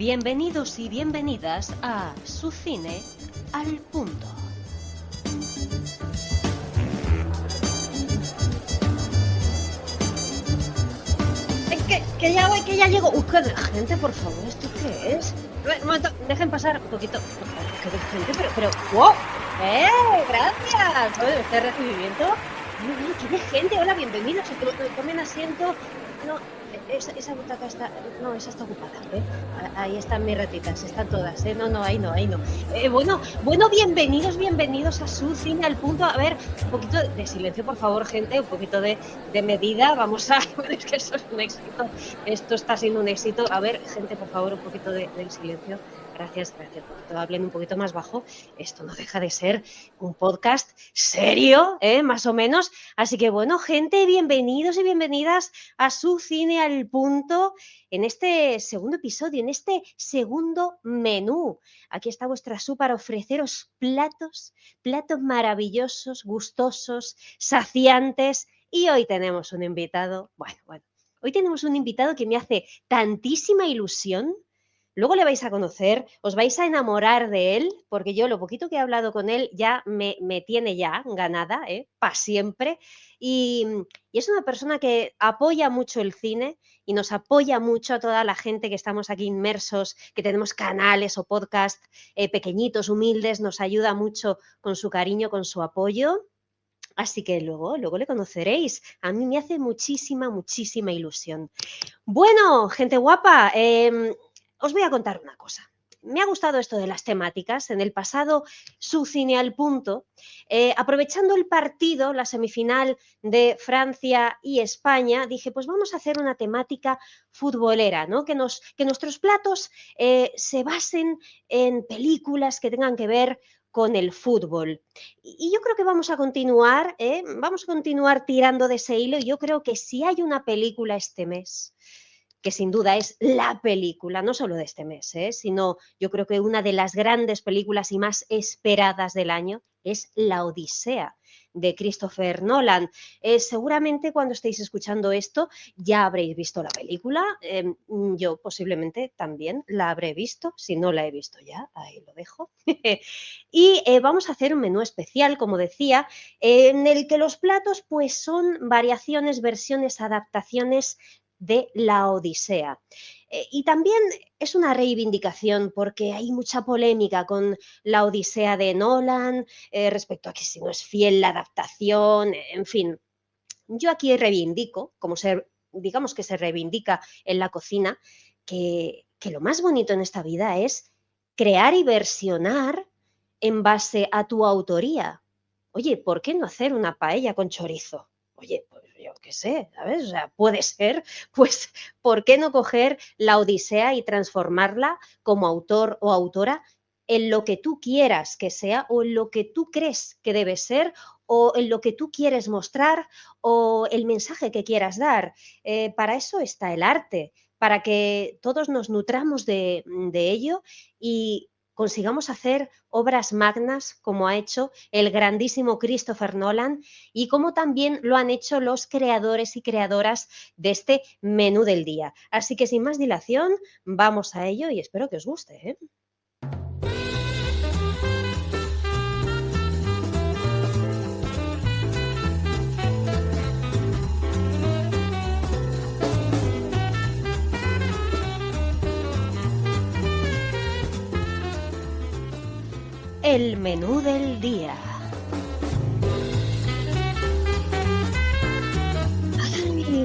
Bienvenidos y bienvenidas a Su Cine al Punto. Que ya llego. Gente, por favor, ¿esto qué es? Un momento, dejen pasar un poquito. Por favor, que de gente, pero. ¡Wow! ¡Gracias! Bueno, este recibimiento. ¡Qué de gente! Hola, bienvenidos. Tomen asiento. No, esa butaca está... No, esa está ocupada, ¿eh? Ahí están mis ratitas, están todas, ¿eh? No, ahí no. Bueno, bienvenidos a Su Cine al Punto. A ver, un poquito de silencio, por favor, gente, un poquito de medida. Vamos a... Es que eso es un éxito. Esto está siendo un éxito. A ver, gente, por favor, un poquito de silencio. Gracias. Hablen un poquito más bajo. Esto no deja de ser un podcast serio, más o menos. Así que, bueno, gente, bienvenidos y bienvenidas a Su Cine al Punto en este segundo episodio, en este segundo menú. Aquí está vuestra Su para ofreceros platos maravillosos, gustosos, saciantes. Y hoy tenemos un invitado, hoy tenemos un invitado que me hace tantísima ilusión. Luego le vais a conocer, os vais a enamorar de él, porque yo lo poquito que he hablado con él ya me tiene ya ganada, para siempre. Y es una persona que apoya mucho el cine y nos apoya mucho a toda la gente que estamos aquí inmersos, que tenemos canales o podcasts pequeñitos, humildes, nos ayuda mucho con su cariño, con su apoyo. Así que luego le conoceréis. A mí me hace muchísima ilusión. Bueno, gente guapa, os voy a contar una cosa. Me ha gustado esto de las temáticas. En el pasado, Su Cine al Punto, aprovechando el partido, la semifinal de Francia y España, dije, pues vamos a hacer una temática futbolera, ¿no? Que nuestros platos se basen en películas que tengan que ver con el fútbol. Y yo creo que vamos a continuar tirando de ese hilo. Yo creo que si hay una película este mes, que sin duda es la película, no solo de este mes, sino yo creo que una de las grandes películas y más esperadas del año es La Odisea, de Christopher Nolan. Seguramente cuando estéis escuchando esto ya habréis visto la película. Yo posiblemente también la habré visto, si no la he visto ya, ahí lo dejo. Y vamos a hacer un menú especial, como decía, en el que los platos pues son variaciones, versiones, adaptaciones de La Odisea. Y también es una reivindicación porque hay mucha polémica con La Odisea de Nolan respecto a que si no es fiel la adaptación, en fin. Yo aquí reivindico, digamos que se reivindica en la cocina, que lo más bonito en esta vida es crear y versionar en base a tu autoría. Oye, ¿por qué no hacer una paella con chorizo? Oye, pues yo qué sé, ¿sabes? O sea, puede ser, pues, ¿por qué no coger La Odisea y transformarla como autor o autora en lo que tú quieras que sea o en lo que tú crees que debe ser o en lo que tú quieres mostrar o el mensaje que quieras dar? Para eso está el arte, para que todos nos nutramos de ello y consigamos hacer obras magnas como ha hecho el grandísimo Christopher Nolan y como también lo han hecho los creadores y creadoras de este menú del día. Así que sin más dilación, vamos a ello y espero que os guste, ¿eh? El menú del día.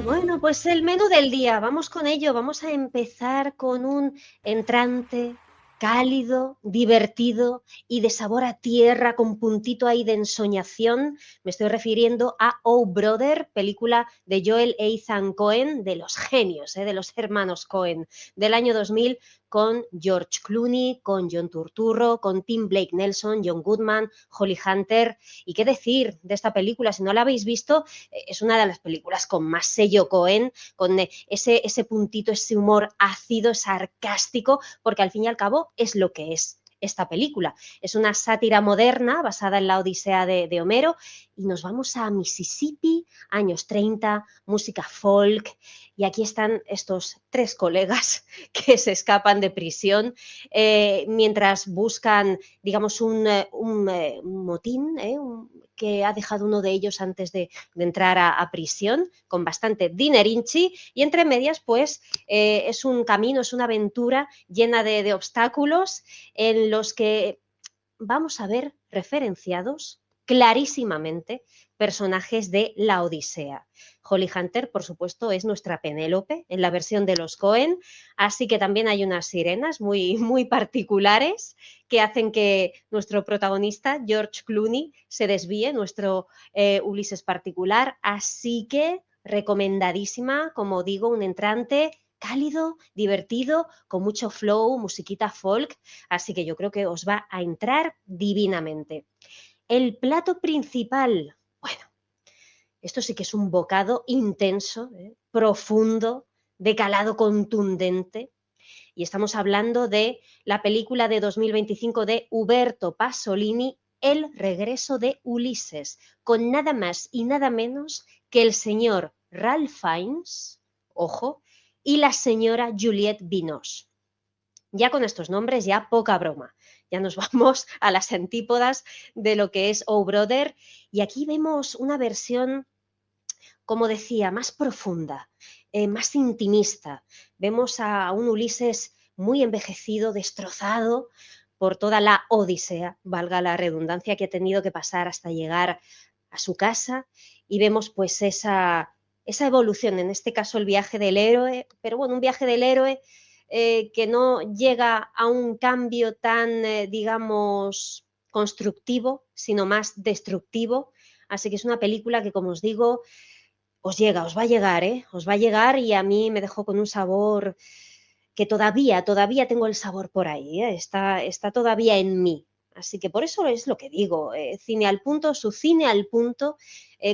Bueno, pues el menú del día, vamos con ello. Vamos a empezar con un entrante cálido, divertido y de sabor a tierra con puntito ahí de ensoñación. Me estoy refiriendo a Oh Brother, película de Joel e Ethan Coen, de los genios, de los hermanos Coen, del año 2000, con George Clooney, con John Turturro, con Tim Blake Nelson, John Goodman, Holly Hunter. ¿Y qué decir de esta película? Si no la habéis visto, es una de las películas con más sello Coen, con ese puntito, ese humor ácido, sarcástico, porque al fin y al cabo es lo que es. esta película. Es una sátira moderna basada en la Odisea de Homero y nos vamos a Mississippi, años 30, música folk, y aquí están estos tres colegas que se escapan de prisión mientras buscan, digamos, un motín que ha dejado uno de ellos antes de entrar a prisión, con bastante dinerinchi, y entre medias, pues, es un camino, es una aventura llena de obstáculos en los que vamos a ver referenciados clarísimamente personajes de la Odisea. Holly Hunter, por supuesto, es nuestra Penélope en la versión de los Coen, así que también hay unas sirenas muy, muy particulares que hacen que nuestro protagonista, George Clooney, se desvíe, nuestro Ulises particular, así que recomendadísima, como digo, un entrante cálido, divertido, con mucho flow, musiquita folk, así que yo creo que os va a entrar divinamente. El plato principal, bueno, esto sí que es un bocado intenso, profundo, de calado contundente, y estamos hablando de la película de 2025 de Uberto Pasolini, El regreso de Ulises, con nada más y nada menos que el señor Ralph Fiennes, ojo, y la señora Juliette Binoche. Ya con estos nombres, ya poca broma. Ya nos vamos a las antípodas de lo que es Oh Brother, y aquí vemos una versión, como decía, más profunda, más intimista. Vemos a un Ulises muy envejecido, destrozado por toda la odisea, valga la redundancia, que ha tenido que pasar hasta llegar a su casa, y vemos pues esa evolución, en este caso el viaje del héroe, pero bueno, un viaje del héroe que no llega a un cambio tan, digamos, constructivo, sino más destructivo. Así que es una película que, como os digo, os llega, os va a llegar, os va a llegar, y a mí me dejó con un sabor que todavía tengo el sabor por ahí, está todavía en mí. Así que por eso es lo que digo, cine al punto, su cine al punto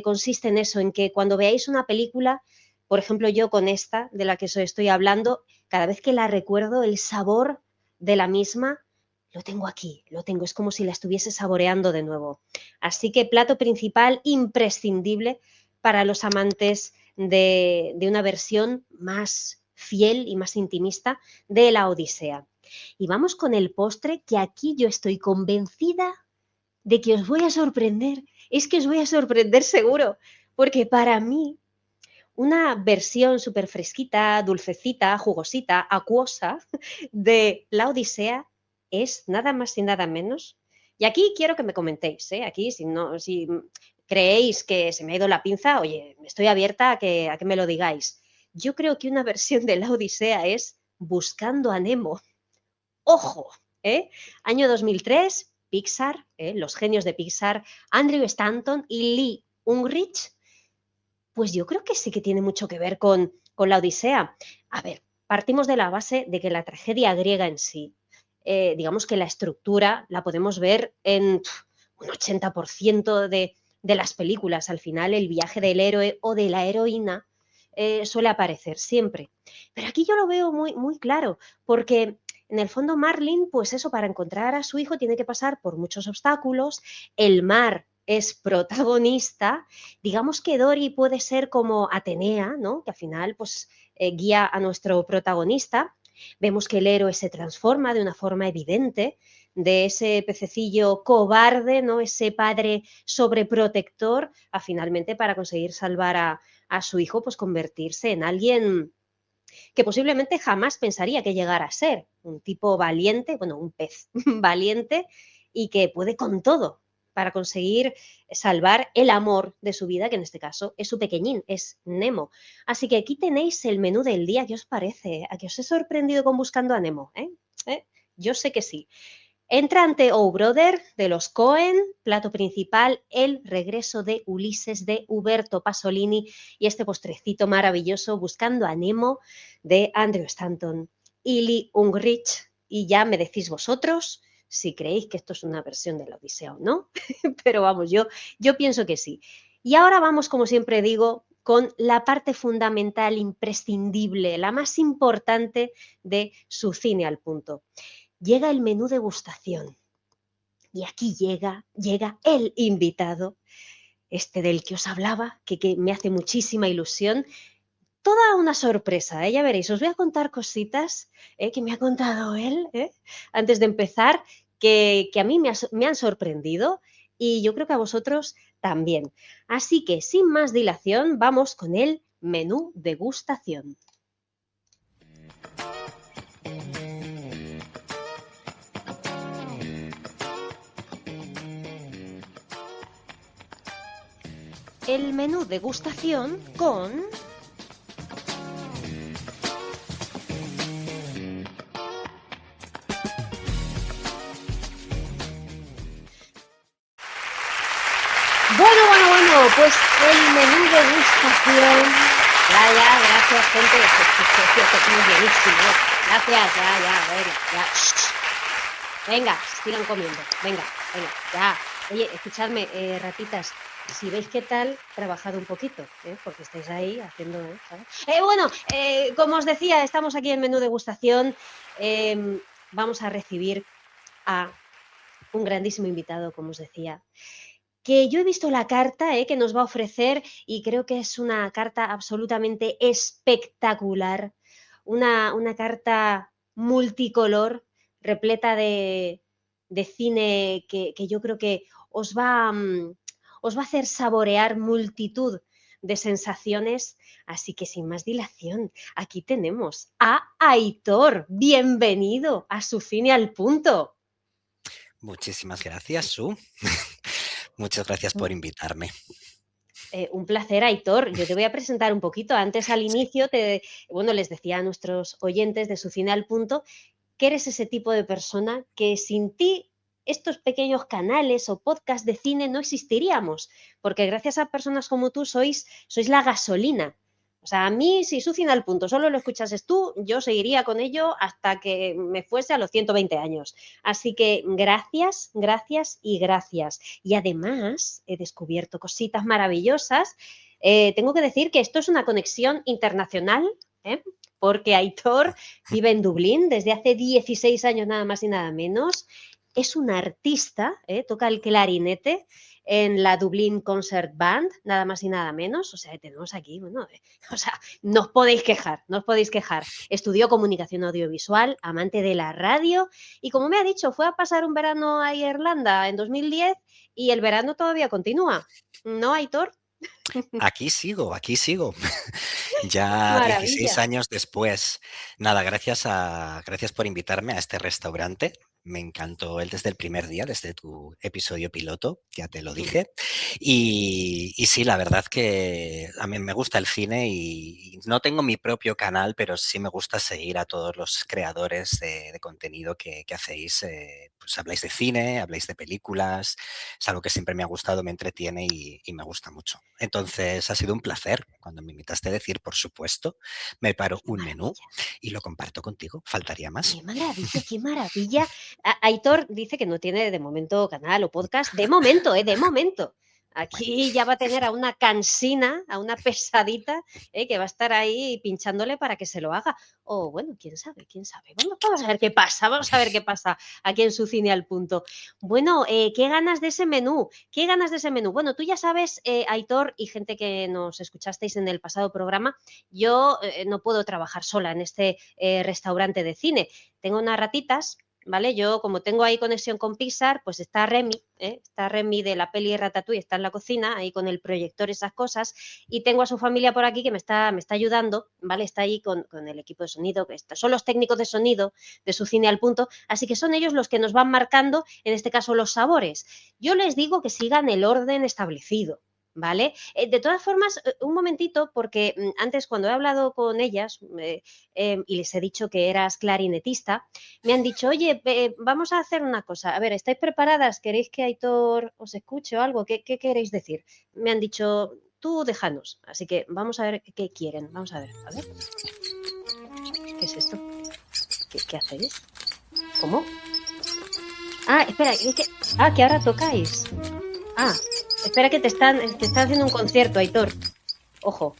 consiste en eso, en que cuando veáis una película, por ejemplo yo con esta de la que os estoy hablando, cada vez que la recuerdo, el sabor de la misma lo tengo aquí, lo tengo, es como si la estuviese saboreando de nuevo. Así que plato principal imprescindible para los amantes de una versión más fiel y más intimista de la Odisea. Y vamos con el postre, que aquí yo estoy convencida de que os voy a sorprender. Es que os voy a sorprender seguro, porque para mí una versión súper fresquita, dulcecita, jugosita, acuosa de la Odisea es nada más y nada menos. Y aquí quiero que me comentéis, aquí si creéis que se me ha ido la pinza, oye, estoy abierta a que me lo digáis. Yo creo que una versión de la Odisea es Buscando a Nemo. ¡Ojo! Año 2003, Pixar, los genios de Pixar, Andrew Stanton y Lee Unkrich, pues yo creo que sí que tiene mucho que ver con la Odisea. A ver, partimos de la base de que la tragedia griega en sí, digamos que la estructura la podemos ver en un 80% de las películas. Al final, el viaje del héroe o de la heroína suele aparecer siempre. Pero aquí yo lo veo muy, muy claro, porque en el fondo Marlin, pues eso, para encontrar a su hijo tiene que pasar por muchos obstáculos. El mar es protagonista. Digamos que Dory puede ser como Atenea, ¿no? Que al final pues guía a nuestro protagonista. Vemos que el héroe se transforma de una forma evidente, de ese pececillo cobarde, ¿no? Ese padre sobreprotector, a finalmente, para conseguir salvar a su hijo, pues convertirse en alguien que posiblemente jamás pensaría que llegara a ser. Un tipo valiente, bueno, un pez valiente, y que puede con todo para conseguir salvar el amor de su vida, que en este caso es su pequeñín, es Nemo. Así que aquí tenéis el menú del día. ¿Qué os parece? ¿A que os he sorprendido con Buscando a Nemo? Yo sé que sí. Entrante Oh Brother de los Coen, plato principal, El regreso de Ulises de Uberto Pasolini, y este postrecito maravilloso, Buscando a Nemo, de Andrew Stanton y Lee Unkrich. Y ya me decís vosotros si creéis que esto es una versión de la Odisea o no, pero vamos, yo pienso que sí. Y ahora vamos, como siempre digo, con la parte fundamental, imprescindible, la más importante de su cine al punto. llega el menú degustación. Y aquí llega el invitado, este del que os hablaba, que me hace muchísima ilusión. Toda una sorpresa, ya veréis. Os voy a contar cositas que me ha contado él antes de empezar, que a mí me han sorprendido y yo creo que a vosotros también. Así que, sin más dilación, vamos con el menú degustación. El menú degustación con... Bueno, pues el menú degustación. Ya, gracias, gente. Esto es buenísimo. Gracias, ya. Venga, sigan comiendo. Venga, ya. Oye, escuchadme, ratitas. Si veis qué tal, trabajad un poquito, porque estáis ahí haciendo... ¿sabes? Como os decía, estamos aquí en menú degustación. Vamos a recibir a un grandísimo invitado, como os decía, que yo he visto la carta que nos va a ofrecer y creo que es una carta absolutamente espectacular, una carta multicolor, repleta de cine que yo creo que os va a hacer saborear multitud de sensaciones. Así que sin más dilación, aquí tenemos a Aitor. Bienvenido a Su Cine al Punto. Muchísimas gracias, Su. Muchas gracias por invitarme. Un placer, Aitor. Yo te voy a presentar un poquito. Antes, al inicio, les decía a nuestros oyentes de Su Cine al Punto que eres ese tipo de persona que sin ti estos pequeños canales o podcasts de cine no existiríamos, porque gracias a personas como tú sois la gasolina. O sea, a mí, si Su Cine al Punto solo lo escuchases tú, yo seguiría con ello hasta que me fuese a los 120 años. Así que gracias. Y además he descubierto cositas maravillosas. Tengo que decir que esto es una conexión internacional, porque Aitor vive en Dublín desde hace 16 años nada más y nada menos. Es un artista, toca el clarinete en la Dublin Concert Band, nada más y nada menos. O sea, tenemos aquí, no os podéis quejar. Estudió comunicación audiovisual, amante de la radio y, como me ha dicho, fue a pasar un verano a Irlanda en 2010 y el verano todavía continúa. ¿No, Aitor? Aquí sigo. Ya Maravilla. 16 años después. Nada, gracias por invitarme a este restaurante. Me encantó él desde el primer día, desde tu episodio piloto, ya te lo dije. Y sí, la verdad que a mí me gusta el cine y no tengo mi propio canal, pero sí me gusta seguir a todos los creadores de contenido que hacéis. Pues habláis de cine, habláis de películas, es algo que siempre me ha gustado, me entretiene y me gusta mucho. Entonces ha sido un placer. Cuando me invitaste a decir, por supuesto, me preparo un menú y lo comparto contigo. Faltaría más. Qué maravilla. Aitor dice que no tiene de momento canal o podcast. De momento. Aquí ya va a tener a una cansina, a una pesadita, que va a estar ahí pinchándole para que se lo haga. O bueno, quién sabe. Vamos a ver qué pasa aquí en Su Cine al Punto. Bueno, ¿qué ganas de ese menú? Bueno, tú ya sabes, Aitor, y gente que nos escuchasteis en el pasado programa, yo no puedo trabajar sola en este restaurante de cine. Tengo unas ratitas, ¿vale? Yo, como tengo ahí conexión con Pixar, pues está Remy de la peli Ratatouille, está en la cocina, ahí con el proyector, esas cosas, y tengo a su familia por aquí que me está ayudando, ¿vale? Está ahí con el equipo de sonido, son los técnicos de sonido de Su Cine al Punto, así que son ellos los que nos van marcando, en este caso, los sabores. Yo les digo que sigan el orden establecido, ¿vale? De todas formas, un momentito, porque antes, cuando he hablado con ellas y les he dicho que eras clarinetista, me han dicho, oye, vamos a hacer una cosa. A ver, ¿estáis preparadas? ¿Queréis que Aitor os escuche o algo? ¿Qué queréis decir? Me han dicho, tú déjanos. Así que vamos a ver qué quieren. Vamos a ver. ¿Qué es esto? ¿Qué hacéis? ¿Cómo? Ah, espera, que ahora tocáis. Ah, espera, que te están haciendo un concierto, Aitor. Ojo.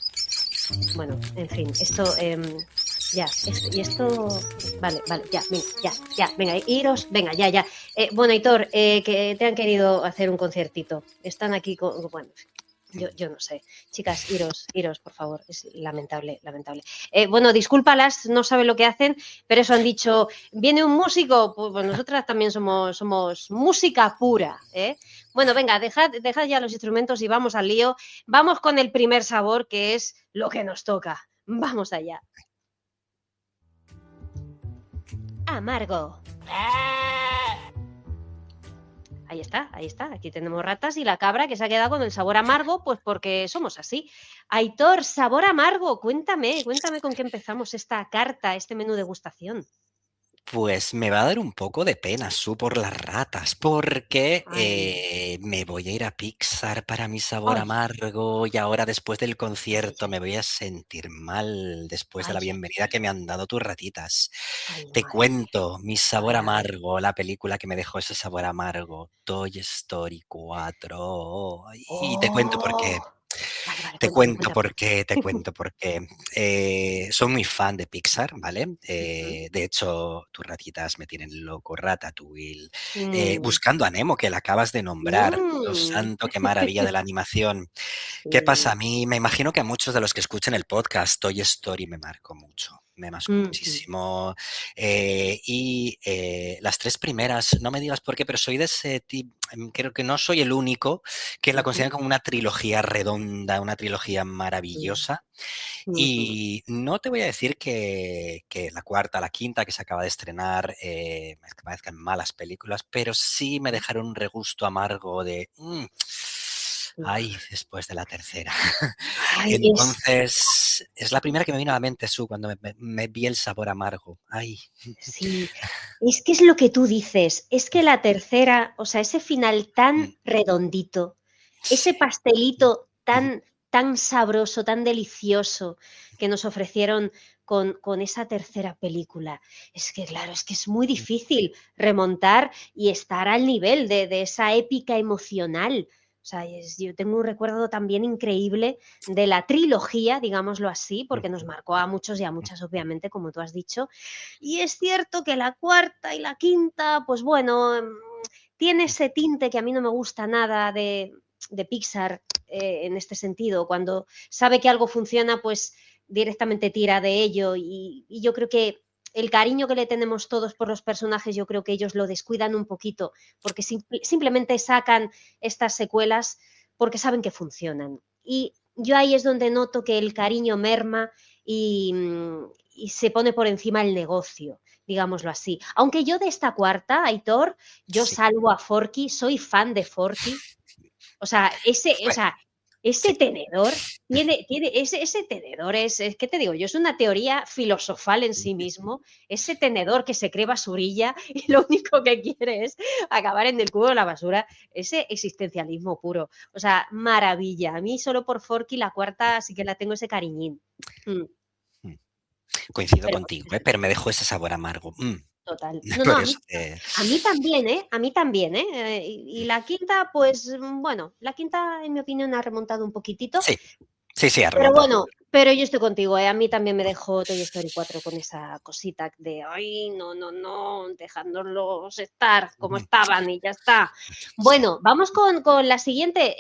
Bueno, en fin, esto... Ya, y esto, vale, vale, ya, venga, iros, venga, ya. Bueno, Hitor, que te han querido hacer un conciertito. Están aquí bueno, yo no sé. Chicas, iros, por favor. Es lamentable, lamentable. Bueno, discúlpalas, no saben lo que hacen, pero eso han dicho, viene un músico, pues nosotras también somos música pura, ¿eh? Bueno, venga, dejad ya los instrumentos y vamos al lío. Vamos con el primer sabor, que es lo que nos toca. Vamos allá. Amargo. Ahí está, ahí está. Aquí tenemos ratas y la cabra que se ha quedado con el sabor amargo, pues porque somos así. Aitor, sabor amargo, cuéntame con qué empezamos esta carta, este menú degustación. Pues me va a dar un poco de pena, por las ratas, porque Ay, me voy a ir a Pixar para mi sabor ay, amargo y ahora después del ay, concierto me ay, voy a sentir mal después de ay, la ay, bienvenida que me han dado tus ratitas. ay, Te madre mía. cuento mi sabor A ver. amargo, la película que me dejó ese sabor amargo, Toy Story 4. Y te cuento por qué. Oh, vale, cuéntame, cuéntame. Te cuento por qué. Soy muy fan de Pixar, ¿vale? Ujú. De hecho, tus ratitas me tienen loco, Ratatouille. Mm, Buscando a Nemo, que la acabas de nombrar. Dios mm. santo, qué maravilla de la animación. ¿Qué pasa? Sí. A mí me imagino que a muchos de los que escuchen el podcast, Toy Story me marcó mucho. Me marcó Ujú, muchísimo. Las tres primeras, no me digas por qué, pero soy de ese tipo, creo que no soy el único que la ujú, considera como una trilogía redonda, una trilogía mm, maravillosa. ujú, Y no te voy a decir que la cuarta, la quinta que se acaba de estrenar me parezcan malas películas, pero sí me ujú. dejaron un regusto amargo de... ay, Uf. después de la tercera. Ay, Entonces, es la primera que me vino a la mente, cuando me vi el sabor amargo. Ay. sí, es que es lo que tú dices, es que la tercera, o sea, ese final Mm, tan redondito, ese sí. pastelito Mm, tan sabroso, tan delicioso que nos ofrecieron con esa tercera película, es que claro, es que es muy mm, difícil remontar y estar al nivel de esa épica emocional. O sea, yo tengo un recuerdo también increíble de la trilogía, digámoslo así, mm, porque nos marcó a muchos y a muchas, obviamente, como tú has dicho, y es cierto que la cuarta y la quinta, pues bueno, tiene ese tinte que a mí no me gusta nada de Pixar en este sentido. Cuando sabe que algo funciona, pues directamente tira de ello y yo creo que el cariño que le tenemos todos por los personajes, yo creo que ellos lo descuidan un poquito, porque simplemente sacan estas secuelas porque saben que funcionan. Y yo ahí es donde noto que el cariño merma y se pone por encima el negocio, digámoslo así. Aunque yo de esta cuarta, Aitor, yo sí. salvo a Forky, soy fan de Forky. O sea, Bueno, ese sí. tenedor ese tenedor ¿qué te digo? Yo es una teoría filosofal en sí mismo. Ese tenedor que se cree basurilla y lo único que quiere es acabar en el cubo de la basura. Ese existencialismo puro. O sea, maravilla. A mí solo por Forky la cuarta sí que la tengo ese cariñín. Mm. Coincido Pero contigo, pero me dejó ese sabor amargo. total. No, no, Por eso te... a mí también, ¿eh? A mí también, ¿eh? Y la quinta, pues bueno, la quinta, en mi opinión, ha remontado un poquitito, Sí, sí, sí, ha pero remontado. bueno, pero yo estoy contigo, ¿eh? A mí también me dejó Toy Story 4 con esa cosita de, ay, no, dejándolos estar como estaban y ya está. Sí. Bueno, vamos con la siguiente.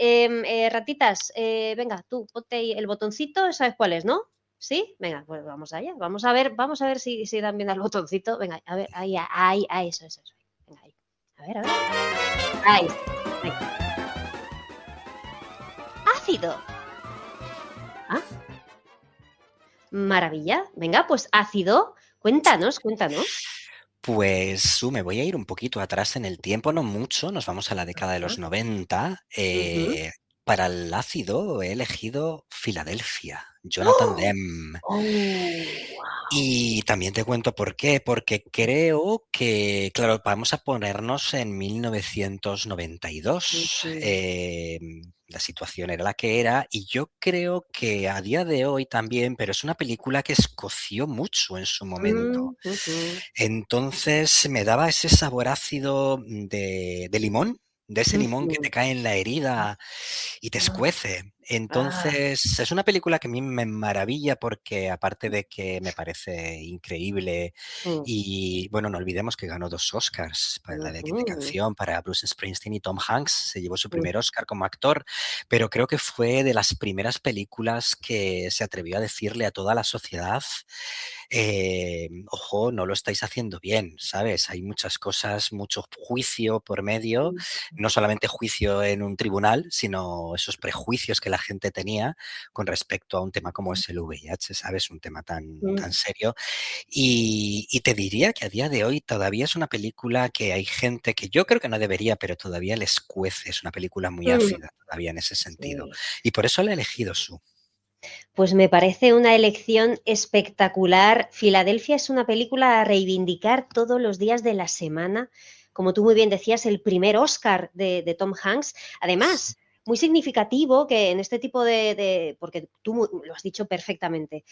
Ratitas, venga, tú, ponte ahí el botoncito, ¿sabes cuál es, no? ¿Sí? Venga, pues vamos allá. Vamos a ver si dan bien al botoncito. Venga, a ver, ahí, eso. Venga, ahí. A ver. Ahí está. Venga. Ácido. Ah, maravilla. Venga, pues ácido. Cuéntanos. Pues me voy a ir un poquito atrás en el tiempo, no mucho, nos vamos a la década de Ah, los 90. ujú. Para el ácido he elegido Filadelfia, Jonathan ¡Oh! Demme. Oh, wow. Y también te cuento por qué, porque creo que, claro, vamos a ponernos en 1992. Ujú, La situación era la que era y yo creo que a día de hoy también, pero es una película que escoció mucho en su momento. ujú, Entonces me daba ese sabor ácido de limón, de ese limón que te ujú. cae en la herida y te Ah, escuece. Ah, Entonces, es una película que a mí me maravilla porque aparte de que me parece increíble mm, y, bueno, no olvidemos que ganó 2 Oscars para de ujú, canción para Bruce Springsteen y Tom Hanks, se llevó su mm, primer Oscar como actor, pero creo que fue de las primeras películas que se atrevió a decirle a toda la sociedad, ojo, no lo estáis haciendo bien, ¿sabes? Hay muchas cosas, mucho juicio por medio, mm, no solamente juicio en un tribunal, sino esos prejuicios que la gente tenía con respecto a un tema como es el VIH, ¿sabes? Un tema tan mm, serio. Y te diría que a día de hoy todavía es una película que hay gente que yo creo que no debería, pero todavía les cuece. Es una película muy mm, ácida todavía en ese sentido. sí. Y por eso la he elegido su. Pues me parece una elección espectacular. Filadelfia es una película a reivindicar todos los días de la semana. Como tú muy bien decías, el primer Oscar de Tom Hanks. Además, muy significativo que en este tipo porque tú lo has dicho perfectamente,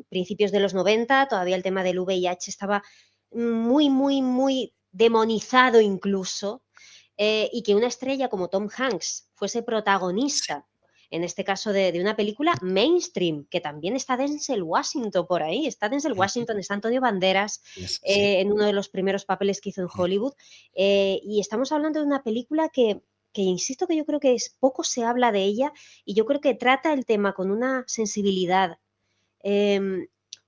principios de los 90, todavía el tema del VIH estaba muy, muy, muy demonizado incluso, y que una estrella como Tom Hanks fuese Sí, protagonista en este caso de una película mainstream, que también está Denzel Washington por ahí, está Denzel ujú, Washington, está Antonio Banderas sí, en uno de los primeros papeles que hizo en mm, Hollywood, y estamos hablando de una película que insisto que yo creo que poco se habla de ella y yo creo que trata el tema con una sensibilidad, eh,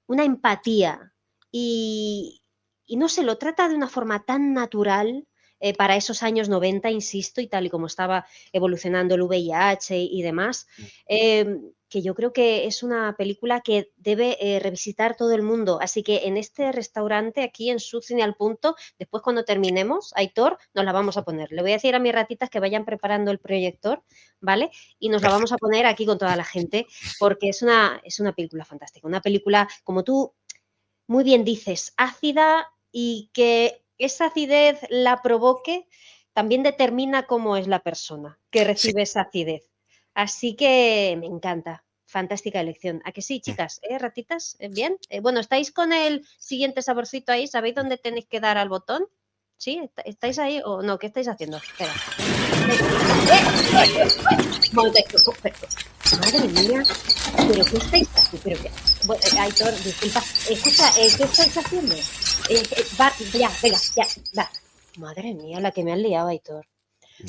una empatía y, y, no sé, lo trata de una forma tan natural para esos años 90, insisto, y tal y como estaba evolucionando el VIH y demás, mm, que yo creo que es una película que debe revisitar todo el mundo. Así que en este restaurante, aquí en Su Cine al Punto, después cuando terminemos, Aitor, nos la vamos a poner. Le voy a decir a mis ratitas que vayan preparando el proyector, ¿vale? Y nos la vamos a perfecto. poner aquí con toda la gente porque es una película fantástica, una película, como tú muy bien dices, ácida y que esa acidez la provoque también determina cómo es la persona que Sí. recibe esa acidez. Así que me encanta. Fantástica elección. ¿A que sí, Mm. chicas? ¿Ratitas? ¿Bien? Bueno, ¿estáis con el siguiente saborcito ahí? ¿Sabéis dónde tenéis que dar al botón? ¿Sí? ¿Estáis ahí o no? ¿Qué estáis haciendo? Espera. Madre mía, pero ¿qué estáis haciendo? Pero bueno, Aitor, disculpa, escucha, ¿qué estáis haciendo? Ya, venga, ya, va. Madre mía, la que me han liado, Aitor.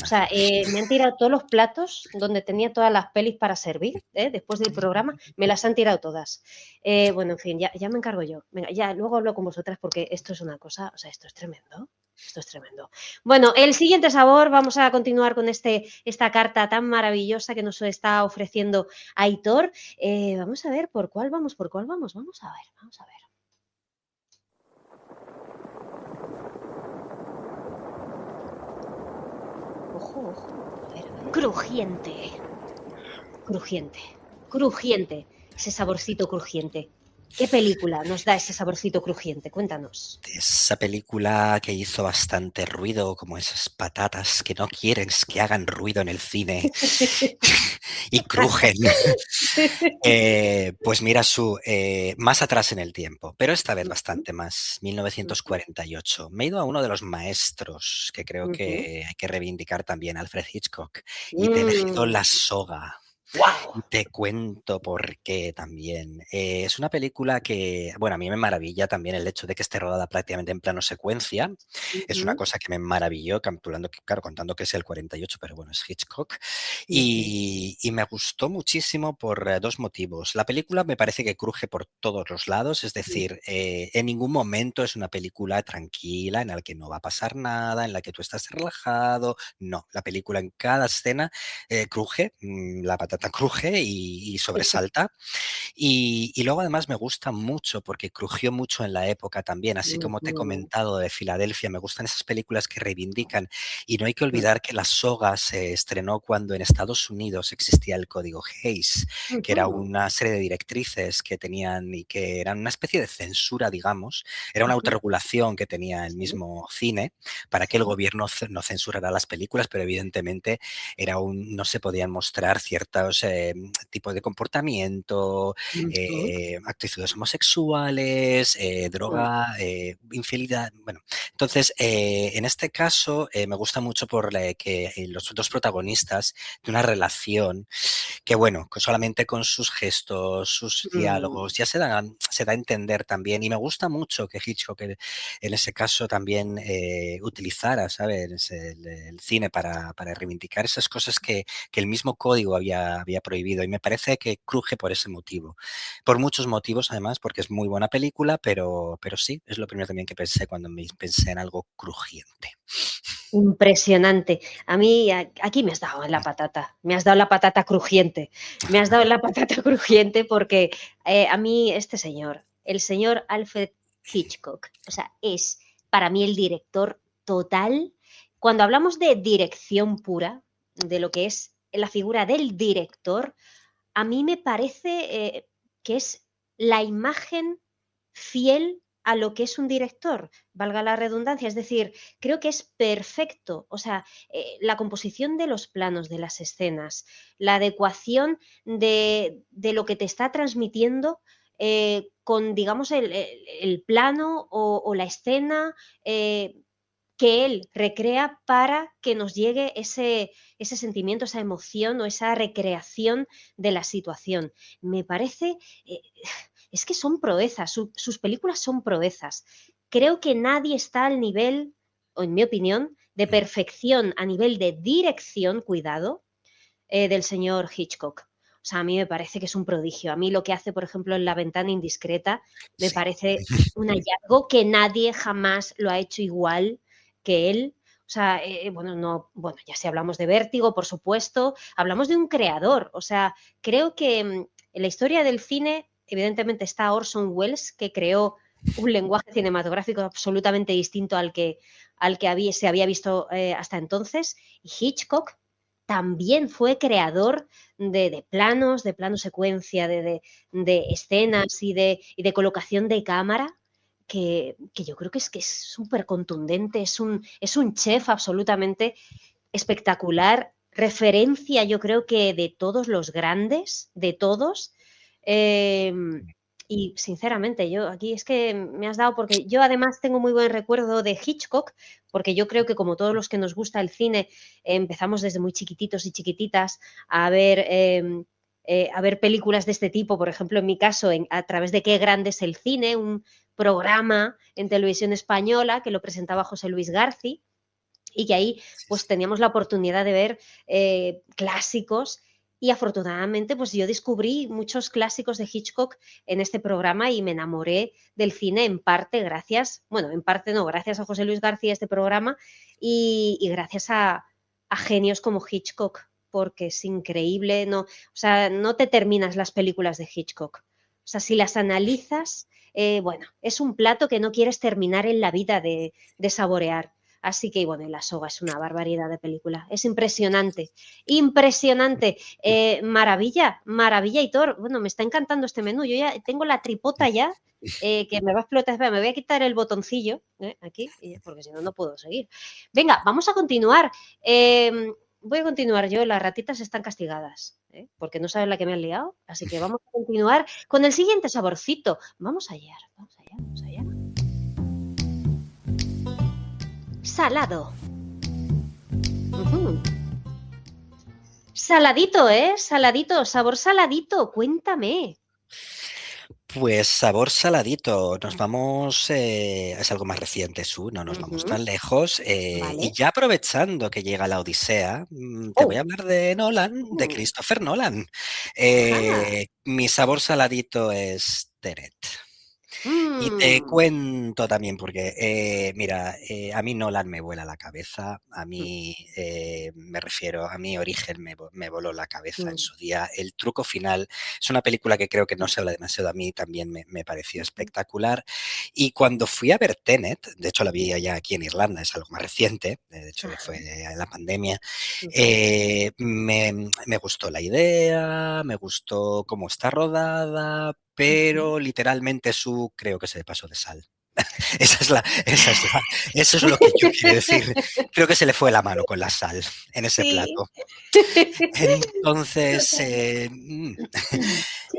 O sea, Nada. me han tirado todos los platos donde tenía todas las pelis para servir, después del programa, me las han tirado todas. Bueno, en fin, ya me encargo yo. Venga, ya, luego hablo con vosotras porque esto es una cosa, o sea, esto es tremendo. Esto es tremendo. Bueno, el siguiente sabor, vamos a continuar con esta carta tan maravillosa que nos está ofreciendo Aitor. Vamos a ver por cuál vamos, por cuál vamos. Vamos a ver, vamos a ver. Ojo, ojo. A ver, a ver. Crujiente. Crujiente, crujiente, ese saborcito crujiente. ¿Qué película nos da ese saborcito crujiente? Cuéntanos. Esa película que hizo bastante ruido, como esas patatas que no quieres que hagan ruido en el cine y crujen. Pues mira, más atrás en el tiempo, pero esta vez Ujú, bastante más, ujú, 1948. Me he ido a uno de los maestros que creo ujú. que hay que reivindicar también, Alfred Hitchcock, y te he elegido La Soga. ¡Wow! Y te cuento por qué también. Es una película que, bueno, a mí me maravilla también el hecho de que esté rodada prácticamente en plano secuencia. Es una Ujú, cosa que me maravilló, calculando que, claro, contando que es el 48, pero bueno, es Hitchcock. ujú, Y me gustó muchísimo por dos motivos. La película me parece que cruje por todos los lados, es decir, en ningún momento es una película tranquila en la que no va a pasar nada, en la que tú estás relajado. No, la película en cada escena cruje, la patata cruje y sobresalta. Y luego además me gusta mucho porque crujió mucho en la época también, así como te he ujú, comentado de Filadelfia, me gustan esas películas que reivindican y no hay que ujú, olvidar que La Soga se estrenó cuando en Estados Unidos existía el Código Hays, que era ujú, una serie de directrices que tenían y que eran una especie de censura, digamos, era una ujú. autorregulación que tenía el Sí, mismo cine para que el sí. gobierno no censurara las películas, pero evidentemente no se podían mostrar distintos tipos de comportamiento, Ujú, actitudes homosexuales, ujú, droga, infidelidad. Bueno, entonces, en este caso, me gusta mucho por que los dos protagonistas de una relación que, bueno, solamente con sus gestos, sus mm, diálogos, ya se da a entender también. Y me gusta mucho que Hitchcock en ese caso también utilizara, ¿sabes? El cine para reivindicar esas cosas que el mismo código había prohibido. Y me parece que cruje por ese motivo. Por muchos motivos, además, porque es muy buena película, pero sí, es lo primero también que pensé cuando me pensé en algo crujiente. Impresionante. A mí aquí me has dado en la patata, me has dado la patata crujiente, me has dado la patata crujiente porque a mí este señor, el señor Alfred Hitchcock, o sea, es para mí el director total. Cuando hablamos de dirección pura, de lo que es la figura del director, a mí me parece que es la imagen fiel a lo que es un director, valga la redundancia, es decir, creo que es perfecto, o sea, la composición de los planos de las escenas, la adecuación de lo que te está transmitiendo con, digamos, el plano o la escena que él recrea para que nos llegue ese sentimiento, esa emoción o esa recreación de la situación. Me parece, eh, es que son proezas, sus películas son proezas. Creo que nadie está al nivel, o en mi opinión, de perfección a nivel de dirección, cuidado, del señor Hitchcock. O sea, a mí me parece que es un prodigio. A mí lo que hace, por ejemplo, en La ventana indiscreta, me Sí. parece un hallazgo que nadie jamás lo ha hecho igual que él. O sea, bueno, no, bueno, ya si hablamos de Vértigo, por supuesto, hablamos de un creador. O sea, creo que en la historia del cine, evidentemente está Orson Welles, que creó un lenguaje cinematográfico absolutamente distinto al que se había visto hasta entonces, y Hitchcock también fue creador de planos, de plano secuencia, de escenas y de colocación de cámara, que yo creo que es súper contundente, es un chef absolutamente espectacular, referencia yo creo que de todos los grandes, de todos. Eh, y sinceramente, yo aquí es que me has dado, porque yo además tengo muy buen recuerdo de Hitchcock, porque yo creo que como todos los que nos gusta el cine, empezamos desde muy chiquititos y chiquititas a ver películas de este tipo, por ejemplo, en mi caso, a través de Qué grande es el cine, un programa en televisión española que lo presentaba José Luis García y que ahí Sí, pues sí. teníamos la oportunidad de ver clásicos y afortunadamente pues yo descubrí muchos clásicos de Hitchcock en este programa y me enamoré del cine en parte gracias, bueno, en parte no, gracias a José Luis García este programa y gracias a genios como Hitchcock, porque es increíble, no, o sea, no te terminas las películas de Hitchcock. O sea, si las analizas, bueno, es un plato que no quieres terminar en la vida de saborear. Así que, bueno, y La soga es una barbaridad de película. Es impresionante, impresionante. Maravilla, maravilla, Hitor. Bueno, me está encantando este menú. Yo ya tengo la tripota ya, que me va a explotar. Espera, me voy a quitar el botoncillo aquí, porque si no, no puedo seguir. Venga, vamos a continuar. Voy a continuar yo. Las ratitas están castigadas, porque no saben la que me han liado. Así que vamos a continuar con el siguiente saborcito. Vamos allá, vamos allá, vamos allá. Salado. Ujú. Saladito, ¿eh? Saladito, sabor saladito, cuéntame. Pues sabor saladito, nos vamos, es algo más reciente, no nos vamos Ujú, tan lejos. Y vale. ya aprovechando que llega la Odisea, te voy a Oh, hablar de Nolan, de mm, Christopher Nolan. ajá. Mi sabor saladito es Tenet. Y te Mm, cuento también porque, mira, a mí Nolan me vuela la cabeza, a mm, mí me refiero, a mi origen me voló la cabeza en mm, su día. El truco final es una película que creo que no mm, se habla demasiado, a mí también me pareció ujú, espectacular. Y cuando fui a ver Tenet, de hecho la vi allá aquí en Irlanda, es algo más reciente, de hecho ajá, fue en la pandemia, ujú, me gustó la idea, me gustó cómo está rodada, ujú. pero literalmente su creo que se pasó de sal. Eso es lo que yo quiero decir. Creo que se le fue la mano con la sal en ese Sí. plato. Entonces, Total.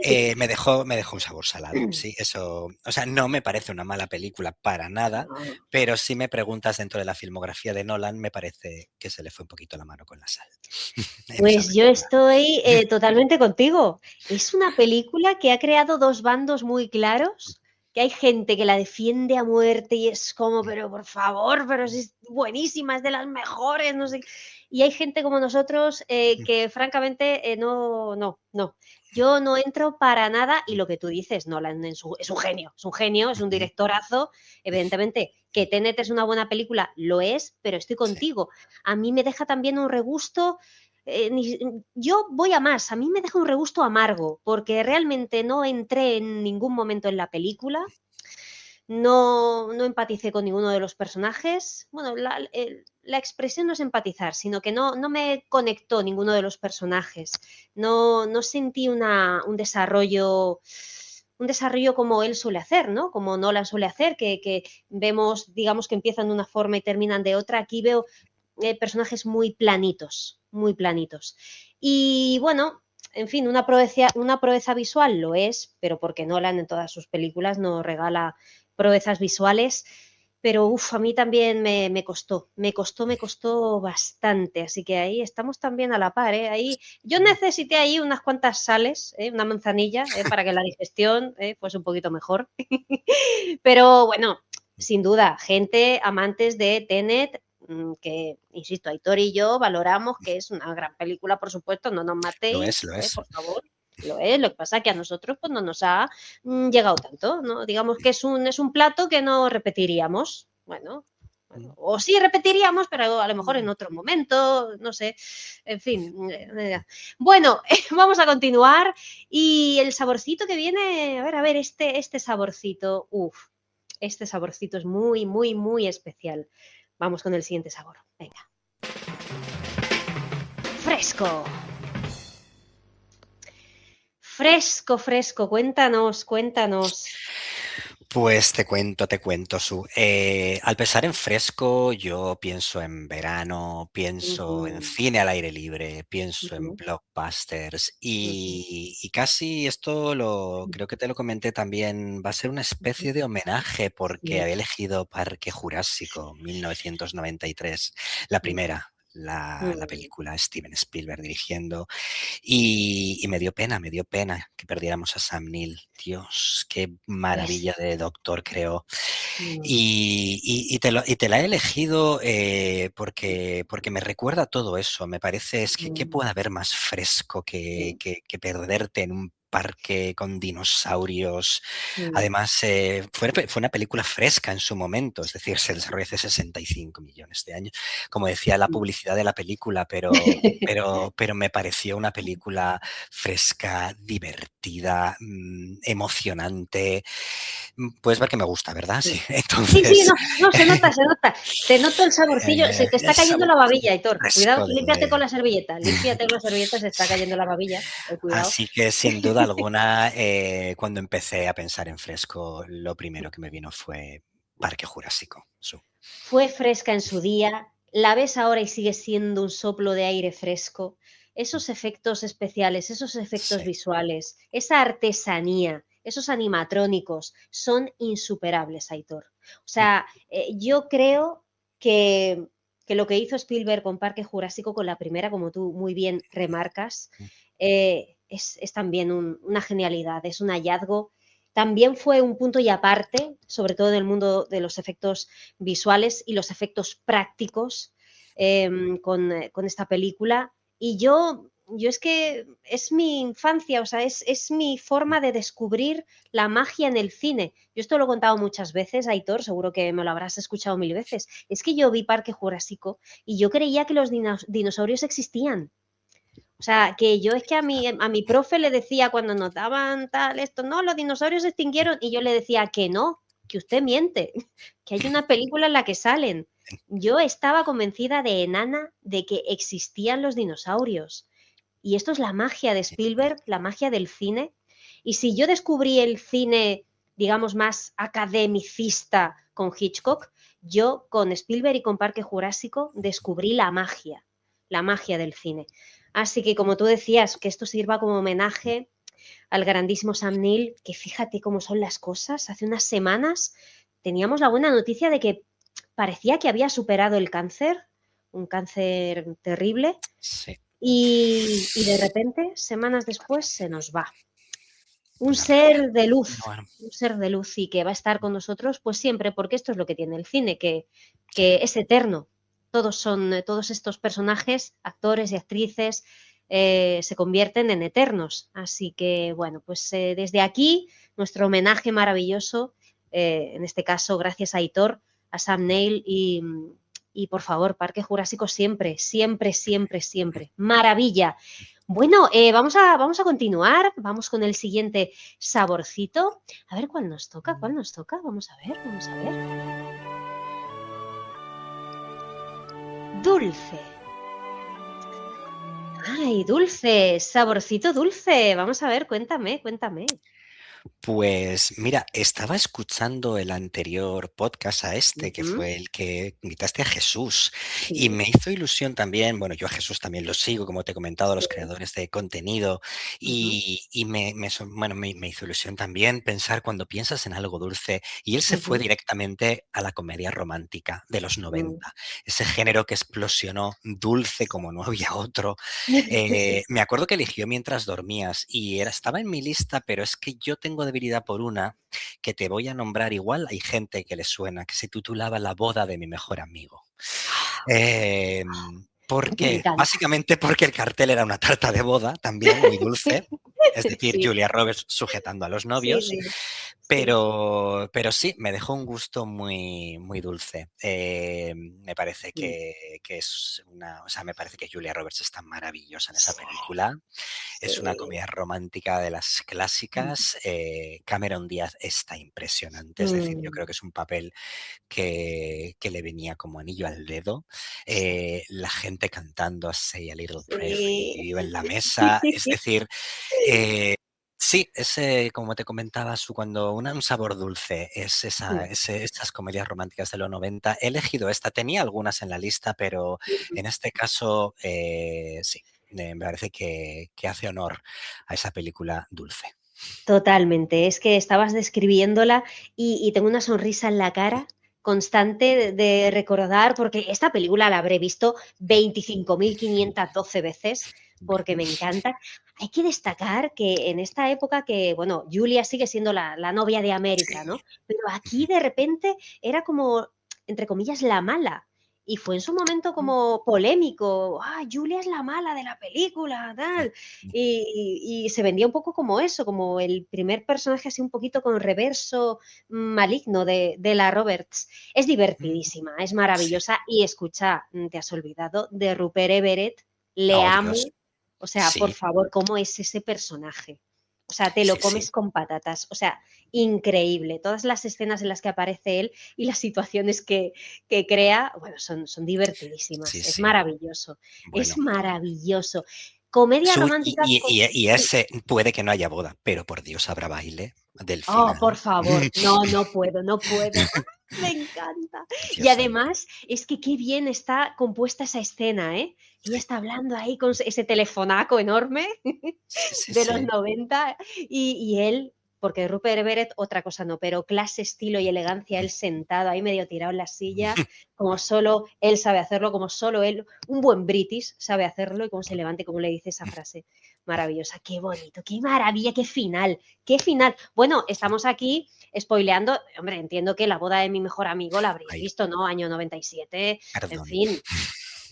Sí. me dejó un sabor salado. Sí, eso. O sea, no me parece una mala película para nada, No. pero si me preguntas dentro de la filmografía de Nolan, me parece que se le fue un poquito la mano con la sal en esa Pues yo película. estoy totalmente contigo. Es una película que ha creado dos bandos muy claros, que hay gente que la defiende a muerte y es como, pero por favor, pero si es buenísima, es de las mejores, no sé. Y hay gente como nosotros que francamente no. Yo no entro para nada y lo que tú dices, Nolan es un genio, es un directorazo, evidentemente. Que Tenet es una buena película, lo es, pero estoy Sí, contigo. A mí me deja también un regusto yo voy a más, a mí me deja un regusto amargo, porque realmente no entré en ningún momento en la película, no empaticé con ninguno de los personajes. Bueno, la expresión no es empatizar, sino que no me conectó ninguno de los personajes. No sentí un desarrollo como él suele hacer, ¿no? Como Nolan suele hacer, que vemos, digamos, que empiezan de una forma y terminan de otra. Aquí veo personajes muy planitos, muy planitos. Y bueno, en fin, una proeza visual lo es, pero porque Nolan en todas sus películas nos regala proezas visuales, pero a mí también me costó bastante, así que ahí estamos también a la par, ¿eh? Ahí, yo necesité ahí unas cuantas sales, una manzanilla, para que la digestión fuese un poquito mejor, pero bueno, sin duda, gente amantes de Tenet, que, insisto, Aitor y yo valoramos que es una gran película, por supuesto, no nos lo es, matéis, lo es. por favor. Lo que pasa es que a nosotros pues, no nos ha llegado tanto, ¿no? Digamos que es un plato que no repetiríamos. Bueno, o sí repetiríamos, pero a lo mejor en otro momento, no sé, en fin. Bueno, vamos a continuar y el saborcito que viene, a ver, este saborcito, este saborcito es muy, muy, muy especial. Vamos con el siguiente sabor. Venga. Fresco. Fresco, fresco. Cuéntanos. Pues te cuento, Su. Al pensar en fresco, yo pienso en verano, pienso en Ujú, cine al aire libre, pienso en ujú, blockbusters ujú, y casi esto creo que te lo comenté también, va a ser una ujú. especie de homenaje porque Sí. había elegido Parque Jurásico 1993, la Mm, primera. La mm, película, Steven Spielberg dirigiendo, y me dio pena que perdiéramos a Sam Neill. Dios, qué pues, maravilla de doctor creo. mm, Y te la he elegido porque me recuerda a todo eso. Me parece, es que ¿qué mm, puede haber más fresco mm, que perderte en un parque con dinosaurios? mm. Además, fue una película fresca en su momento, es decir, se desarrolló hace 65 millones de años, como decía la publicidad de la película, pero me pareció una película fresca, divertida, emocionante. Puedes ver que me gusta, ¿verdad? Sí, Sí. Sí, entonces, no, se nota, se nota. Te noto el saborcillo, se te está es cayendo la babilla, Aitor. Cuidado, fresco límpiate con de... la servilleta, se está cayendo la babilla, cuidado. Así que sin duda alguna, cuando empecé a pensar en fresco, lo primero que me vino fue Parque Jurásico. Fue fresca en su día, la ves ahora y sigue siendo un soplo de aire fresco. Esos efectos especiales, esos efectos Sí. visuales, esa artesanía, esos animatrónicos son insuperables, Aitor. O sea, yo creo que, que lo que hizo Spielberg con Parque Jurásico, con la primera, como tú muy bien remarcas, es también una genialidad, es un hallazgo. También fue un punto y aparte, sobre todo en el mundo de los efectos visuales y los efectos prácticos con esta película. Y yo es que es mi infancia, o sea, es mi forma de descubrir la magia en el cine. Yo esto lo he contado muchas veces, Aitor, seguro que me lo habrás escuchado mil veces. Es que yo vi Parque Jurásico y yo creía que los dinosaurios existían. O sea, que yo es que a mi profe le decía cuando nos daban tal, esto, no, los dinosaurios se extinguieron, y yo le decía que no, que usted miente, que hay una película en la que salen. Yo estaba convencida de enana de que existían los dinosaurios. Y esto es la magia de Spielberg, la magia del cine. Y si yo descubrí el cine digamos, más academicista con Hitchcock, yo con Spielberg y con Parque Jurásico descubrí la magia del cine. Así que, como tú decías, que esto sirva como homenaje al grandísimo Sam Neill, que fíjate cómo son las cosas. Hace unas semanas teníamos la buena noticia de que parecía que había superado el cáncer, un cáncer terrible, Sí, y de repente, semanas después, se nos va. Un una pena. ser de luz, Bueno, un ser de luz y que va a estar con nosotros pues siempre, porque esto es lo que tiene el cine, que sí. es eterno. Todos estos personajes, actores y actrices, se convierten en eternos. Así que, bueno, pues desde aquí, nuestro homenaje maravilloso, en este caso, gracias a Aitor, a Sam Neill y por favor, Parque Jurásico siempre, siempre, siempre, siempre. Maravilla. Bueno, vamos a continuar, vamos con el siguiente saborcito. A ver cuál nos toca, cuál nos toca. Vamos a ver, vamos a ver. Dulce. Ay, dulce, saborcito dulce. Vamos a ver, cuéntame, cuéntame. Pues mira, estaba escuchando el anterior podcast a este, que Ujú, fue el que invitaste a Jesús, y sí, me hizo ilusión también, bueno, yo a Jesús también lo sigo, como te he comentado, a los sí. creadores de contenido, Ujú, y bueno, me hizo ilusión también pensar cuando piensas en algo dulce, y él se fue ujú, directamente a la comedia romántica de los mm. 90, ese género que explosionó dulce como no había otro. Me acuerdo que eligió Mientras dormías y estaba en mi lista, pero es que yo tengo debilidad por una que te voy a nombrar igual. Hay gente que le suena, que se titulaba La boda de mi mejor amigo. Eh, ¿Por Me qué? encanta. Básicamente porque el cartel era una tarta de boda también, muy dulce. Es decir, Sí, Julia Roberts sujetando a los sí, novios. sí, sí. Pero sí, me dejó un gusto muy, muy dulce. Me parece Mm, que es una, o sea, me parece que Julia Roberts está maravillosa en esa sí, película. Es una sí. comedia romántica de las Mm, clásicas. Cameron Díaz está impresionante, es decir, yo creo mm, que es un papel que le venía como anillo al dedo. sí, La gente cantando a Say a Little Prayer for sí. You en la mesa, es decir, eh, sí, ese, como te comentaba, cuando un sabor dulce es esas comedias románticas de los 90, he elegido esta, tenía algunas en la lista, pero en este caso sí, me parece que hace honor a esa película dulce. Totalmente, es que estabas describiéndola y tengo una sonrisa en la cara constante de recordar, porque esta película la habré visto 25.512 veces, porque me encanta. Hay que destacar que en esta época que, bueno, Julia sigue siendo la novia de América, ¿no? Pero aquí de repente era como, entre comillas, la mala. Y fue en su momento como polémico. Ah, Julia es la mala de la película, tal. Y se vendía un poco como eso, como el primer personaje así un poquito con reverso maligno de la Roberts. Es divertidísima, es Sí, maravillosa y escucha, te has olvidado de Rupert Everett, le oh amo, Dios, o sea, por sí, favor, ¿cómo es ese personaje? O sea, te lo sí, sí, comes con patatas, o sea, increíble. Todas las escenas en las que aparece él y las situaciones que crea, bueno, son sí, divertidísimas, es sí. maravilloso, es Bueno, maravilloso. Comedia romántica con... y ese puede que no haya boda, pero por Dios habrá baile del Oh, por final. favor, no, no puedo, no puedo. Me encanta. Y Dios santo. además es que qué bien está compuesta esa escena, ¿eh? Ella Sí, está hablando ahí con ese telefonaco enorme sí, sí, de los sí. 90 y él, porque Rupert Everett otra cosa no, pero clase, estilo y elegancia, él sentado ahí medio tirado en la silla, como solo él sabe hacerlo, como solo él, un buen british sabe hacerlo y cómo se levanta y cómo le dice esa frase maravillosa. Qué bonito, qué maravilla, qué final, qué final. Bueno, estamos aquí spoileando, hombre, entiendo que la boda de mi mejor amigo la habréis Ay, visto, ¿no? Año 97, en perdón. fin.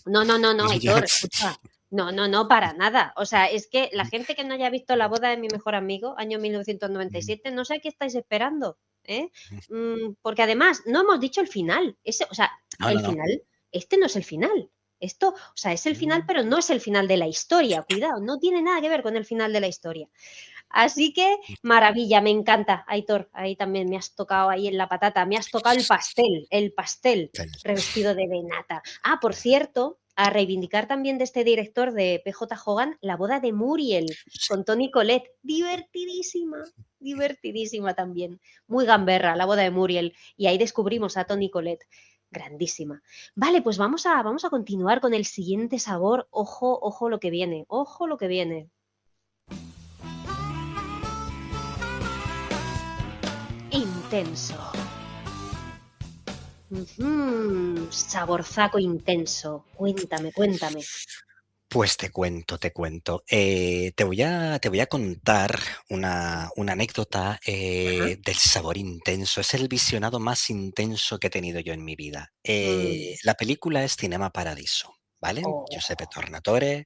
No, no, no, no, Aitor, escucha. No, no, no, para nada. O sea, es que la gente que no haya visto la boda de mi mejor amigo, año 1997, no sé a qué estáis esperando, ¿eh? Porque además, no hemos dicho el final. O sea, No, el no, no. final, este no es el final. Esto, o sea, es el final, pero no es el final de la historia. Cuidado, no tiene nada que ver con el final de la historia. Así que, maravilla, me encanta, Aitor. Ahí también me has tocado ahí en la patata, me has tocado el pastel revestido de nata. Ah, por cierto, a reivindicar también de este director de PJ Hogan, La boda de Muriel, Sí. con Toni Collette. Divertidísima, divertidísima también. Muy gamberra, La boda de Muriel. Y ahí descubrimos a Toni Collette. Grandísima. Vale, pues vamos a continuar con el siguiente sabor. Ojo, ojo lo que viene. Ojo lo que viene. Intenso. Saborzaco intenso. Cuéntame, cuéntame. Pues te cuento, te cuento. Te voy a contar una anécdota Ajá. del sabor intenso. Es el visionado más intenso que he tenido yo en mi vida. Mm. La película es Cinema Paradiso, ¿vale? Oh. Giuseppe Tornatore,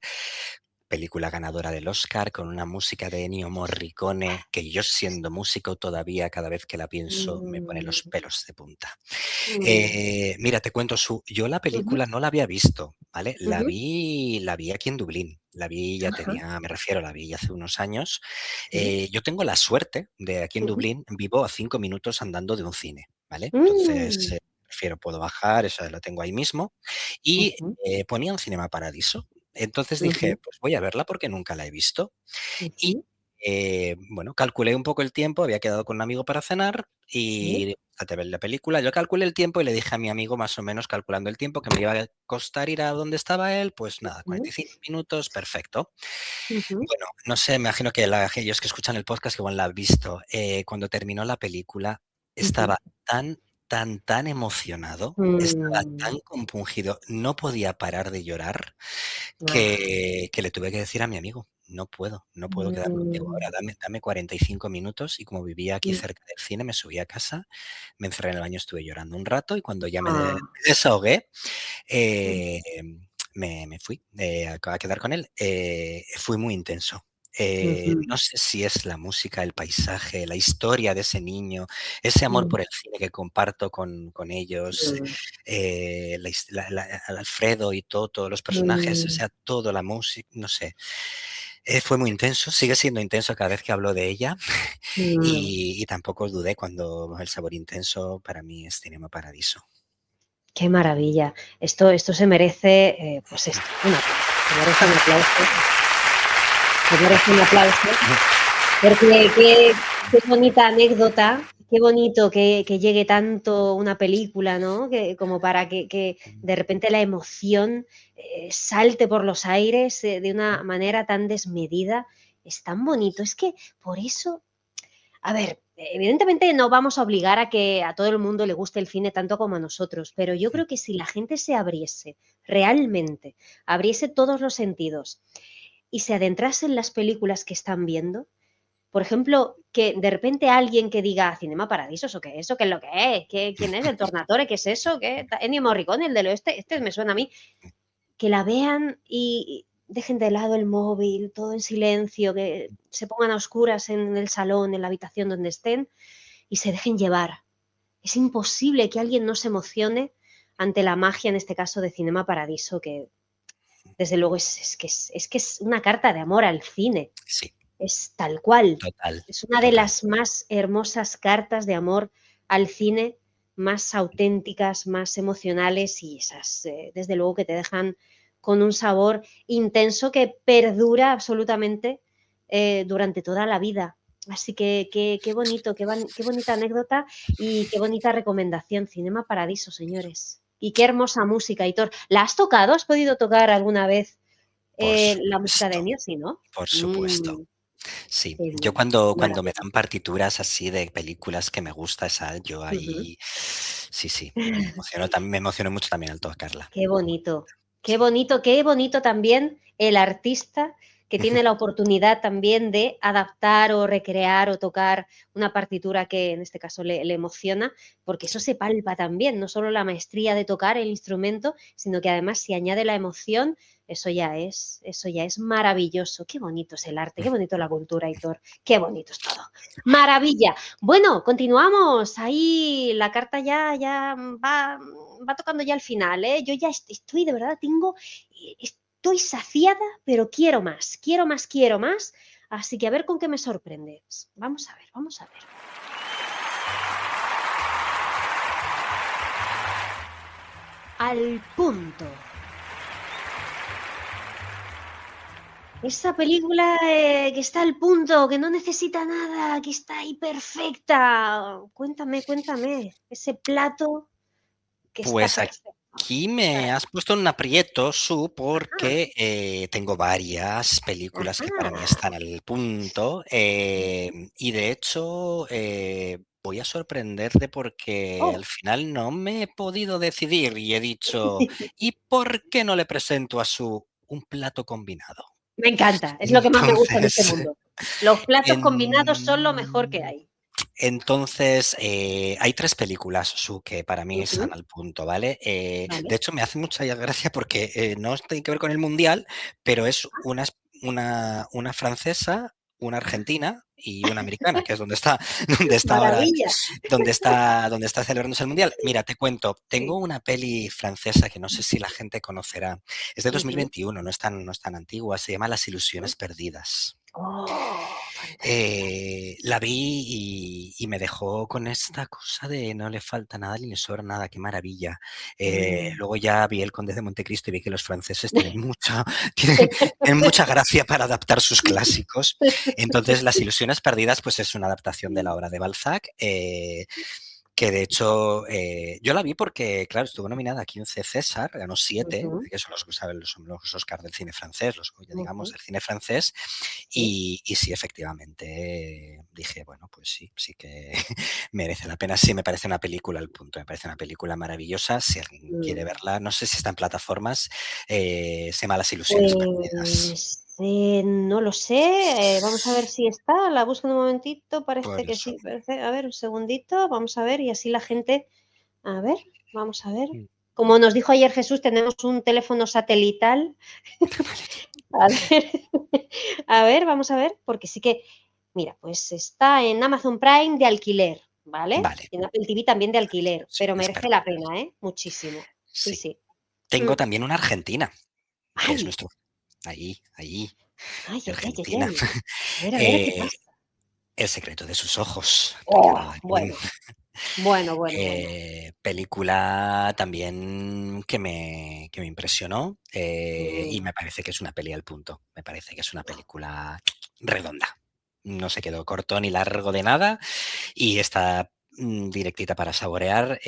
película ganadora del Oscar con una música de Ennio Morricone que yo siendo músico todavía cada vez que la pienso me pone los Mm. pelos de punta. Mm. Mira, te cuento, yo la Ujú, película no la había visto, ¿vale? ujú. La vi aquí en Dublín. La vi, ya Ajá. tenía, me refiero, la vi hace unos años. Sí. Yo tengo la suerte de aquí en Ujú. Dublín, vivo a 5 minutos andando de un cine, ¿vale? Entonces, Mm. prefiero, puedo bajar, eso lo tengo ahí mismo. Y Ujú, ponían Cinema Paradiso. Entonces dije, ujú, pues voy a verla porque nunca la he visto. Y ujú. bueno, calculé un poco el tiempo, había quedado con un amigo para cenar Sí. y digo, "Fíjate, ver la película". Yo calculé el tiempo y le dije a mi amigo, más o menos calculando el tiempo que me iba a costar ir a donde estaba él, pues nada, Ujú, 45 minutos, perfecto. ujú, Bueno, no sé, me imagino que aquellos que escuchan el podcast que igual la han visto, cuando terminó la película ujú. estaba tan emocionado, estaba Mm. tan compungido, no podía parar de llorar Ah. que le tuve que decir a mi amigo, no puedo quedar contigo Mm. ahora, dame 45 minutos, y como vivía aquí Mm. cerca del cine, me subí a casa, me encerré en el baño, estuve llorando un rato y cuando ya me Ah. desahogué, Mm. eh, me fui a quedar con él. Fue muy intenso. Ujú. No sé si es la música, el paisaje, la historia de ese niño, ese amor Mm. por el cine que comparto con ellos, Mm. Alfredo y todos los personajes, o Mm. sea, toda la música, no sé. Fue muy intenso, sigue siendo intenso cada vez que hablo de ella Mm. y tampoco dudé cuando el sabor intenso para mí es Cinema Paradiso. Qué maravilla. Esto se merece, pues esto, un aplauso. Se merece un aplauso. Se merece un aplauso. Porque qué bonita anécdota, qué bonito que llegue tanto una película, ¿no? Que, como para que de repente la emoción salte por los aires de una manera tan desmedida. Es tan bonito. Es que por eso, a ver, evidentemente no vamos a obligar a que a todo el mundo le guste el cine tanto como a nosotros, pero yo creo que si la gente se abriese realmente, abriese todos los sentidos y se adentrase en las películas que están viendo, por ejemplo, que de repente alguien que diga Cinema Paradiso, ¿eso qué es? ¿Eso qué es lo que es? ¿Quién es? ¿El Tornatore? ¿Qué es eso? ¿Qué? Ennio Morricone, el del oeste, este me suena a mí. Que la vean y dejen de lado el móvil, todo en silencio, que se pongan a oscuras en el salón, en la habitación donde estén y se dejen llevar. Es imposible que alguien no se emocione ante la magia, en este caso, de Cinema Paradiso, que desde luego es una carta de amor al cine. Sí, Es tal cual. total, Es una de total. las más hermosas cartas de amor al cine, más auténticas, más emocionales y esas, desde luego, que te dejan con un sabor intenso que perdura absolutamente durante toda la vida. Así que qué bonito, qué bonita anécdota y qué bonita recomendación. Cinema Paradiso, señores. Y qué hermosa música, Hitor. ¿La has tocado? ¿Has podido tocar alguna vez Por la música de supuesto, Ennio? Sí, ¿no? por supuesto. Mm. Sí, Qué yo bien, cuando, qué cuando me maravilla. dan partituras así de películas que me gusta esa, yo Ujú. ahí, sí, sí, me emociono mucho también al tocarla. Qué Sí. bonito, qué bonito también el artista que tiene la oportunidad también de adaptar o recrear o tocar una partitura que en este caso le emociona, porque eso se palpa también, no solo la maestría de tocar el instrumento, sino que además si añade la emoción, eso ya es maravilloso. Qué bonito es el arte, qué bonito la cultura, Hitor, qué bonito es todo. Maravilla. Bueno, continuamos. Ahí la carta ya va tocando ya el final, ¿eh? Yo ya estoy, de verdad, estoy saciada, pero quiero más, quiero más, quiero más. Así que a ver con qué me sorprendes. Vamos a ver, vamos a ver. Al punto. Esa película que está al punto, que no necesita nada, que está ahí perfecta. Cuéntame, cuéntame. Ese plato que está Pues perfecto. aquí me has puesto en un aprieto, Su, Ajá, porque tengo varias películas que para mí ajá. están al punto y de hecho voy a sorprenderte porque Oh, al final no me he podido decidir y he dicho, ¿y por qué no le presento a Su un plato combinado? me encanta, es lo que más me gusta en este Entonces, mundo. Los platos combinados son lo mejor que en- hay. entonces, hay tres películas, Su, que para mí están Ujú, al punto, ¿vale? De vale. hecho, me hace mucha gracia porque no tiene que ver con el Mundial, pero es una francesa, una argentina y una americana, que es donde está, donde está ahora, Maravilla. donde está celebrándose el Mundial. Mira, te cuento, tengo Sí. una peli francesa que no sé si la gente conocerá. Es de Ujú, 2021, no es tan antigua, se llama Las ujú. Ilusiones Perdidas. Oh, fantástica. La vi y me dejó con esta cosa de no le falta nada ni le sobra nada, qué maravilla. Mm. Luego ya vi El Conde de Montecristo y vi que los franceses tienen mucha, tienen mucha gracia para adaptar sus clásicos. Entonces, Las Ilusiones Perdidas, pues es una adaptación de la obra de Balzac. Que de hecho yo la vi porque, claro, estuvo nominada a 15 César, ganó 7, Ujú, que son son los Oscars del cine francés, los Goya, digamos, ujú, del cine francés, sí. y sí, efectivamente, dije, bueno, pues sí, sí que merece la pena. Sí, me parece una película al punto, me parece una película maravillosa. Si alguien quiere Mm. verla, no sé si está en plataformas, se llama Las Ilusiones Perdidas. Pues no lo sé. Vamos a ver si está. La busco en un momentito. Por Parece que eso. sí. A ver, un segundito. Vamos a ver. Y así la gente. A ver, vamos a ver. Mm. Como nos dijo ayer Jesús, tenemos un teléfono satelital. A ver, a ver, vamos a ver. Porque sí que. Mira, pues está en Amazon Prime de alquiler, ¿vale? Vale, En Apple TV también de alquiler. sí, Pero merece la espera. pena, ¿eh? Muchísimo. Sí, Sí. sí. Mm. Tengo también una argentina, que es Ay, nuestro. Ahí, ay, ay, ay, ay, Argentina. ay. A ver, ¿qué Eh, pasa? El secreto de sus ojos, Oh, Ricardo Darín. bueno, bueno, bueno, bueno. Película también que me impresionó y Mm, me parece que es una peli al punto. Me parece que es una película redonda. No se quedó corto ni largo de nada y está directita para saborear.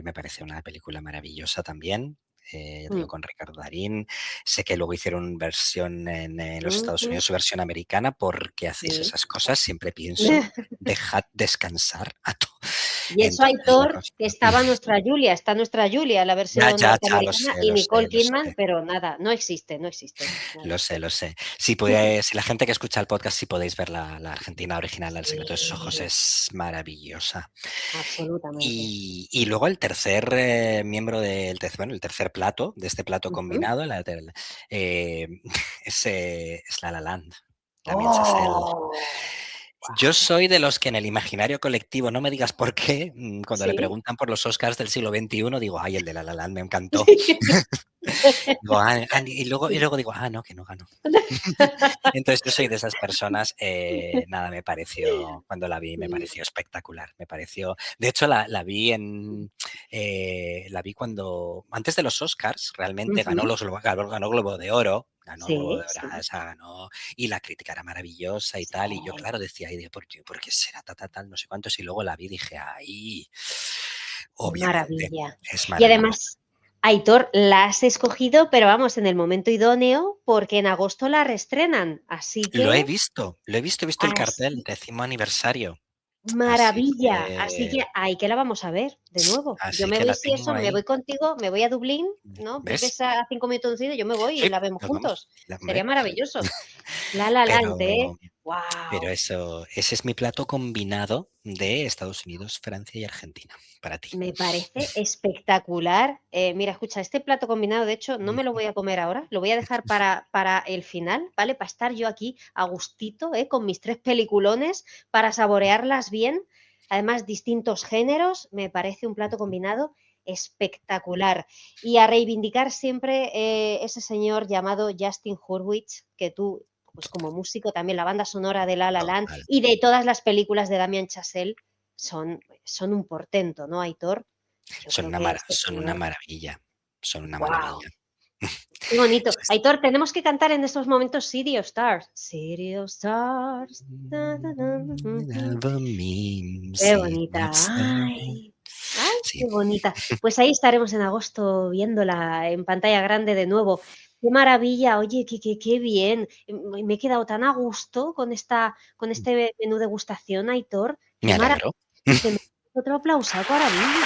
Me parece una película maravillosa también. Ya digo, mm, con Ricardo Darín. Sé que luego hicieron versión en los Estados ujú, Unidos, su versión americana. ¿Por qué hacéis sí. esas cosas? Siempre pienso, dejad descansar a todos. Y eso, Entonces, la Aitor, cosa. que estaba nuestra Julia, está nuestra Julia, la Ya, versión ya, ya, norteamericana, y lo sé, Nicole lo sé. Kidman, pero nada, no existe, no existe. Nada. Lo sé, lo sé. Si, si la gente que escucha el podcast, si podéis ver la Argentina original, El secreto de sus ojos, Sí, es maravillosa. absolutamente. Y luego el tercer miembro bueno, el tercer plato, de este plato Ujú. combinado, eh, es La La Land, Damien Chazelle. Oh, Yo soy de los que en el imaginario colectivo, no me digas por qué, cuando le sí. preguntan por los Oscars del siglo XXI, digo, ay, el de La La Land me encantó. Digo, y luego digo, no, que no ganó. Entonces yo soy de esas personas, nada, me pareció, cuando la vi, me pareció espectacular, me pareció, de hecho la vi cuando, antes de los Oscars, realmente Ujú. ganó Globo de Oro, ganó Globo de Sí, Oro, sí. o sea, ganó, y la crítica era maravillosa y tal, y yo, Sí. claro, decía, ay, ¿por qué será tal, no sé cuántos? Y luego la vi y dije, ay, Qué obviamente, maravilla. es Y maravillosa. además, Aitor, la has escogido, pero vamos, en el momento idóneo, porque en agosto la reestrenan. He visto el cartel, Así, 10º aniversario. Así maravilla. Así que que ahí que la vamos a ver de nuevo. Yo así me que voy, la si tengo eso, me ahí. voy contigo, me voy a Dublín, ¿no? ¿Ves? Vives a 5 minutos de yo me voy y Sí, la vemos nos vamos. juntos. Hombre, Sería maravilloso. La La pero, Land, ¿eh? pero ¡Wow! eso, ese es mi plato combinado de Estados Unidos, Francia y Argentina. Para ti. Me parece espectacular. Mira, escucha, este plato combinado, de hecho, no me lo voy a comer ahora, lo voy a dejar para el final, ¿vale? Para estar yo aquí a gustito, con mis tres peliculones, para saborearlas bien. Además, distintos géneros, me parece un plato combinado espectacular. Y a reivindicar siempre ese señor llamado Justin Hurwitz, que tú, pues como músico, también la banda sonora de La La Land Total. y de todas las películas de Damien Chazelle son un portento, ¿no, Aitor? Yo creo que este Son una señor, maravilla. Son una wow, maravilla. Qué bonito. Aitor, tenemos que cantar en estos momentos City of Stars. City of Stars. Qué bonita. Ay, ay, Sí. qué bonita. Pues ahí estaremos en agosto viéndola en pantalla grande de nuevo. Qué maravilla, oye, qué bien. Me he quedado tan a gusto con este menú degustación, Aitor. Me Qué maravilla. alegro. Te mereces otro aplausaco ahora mismo.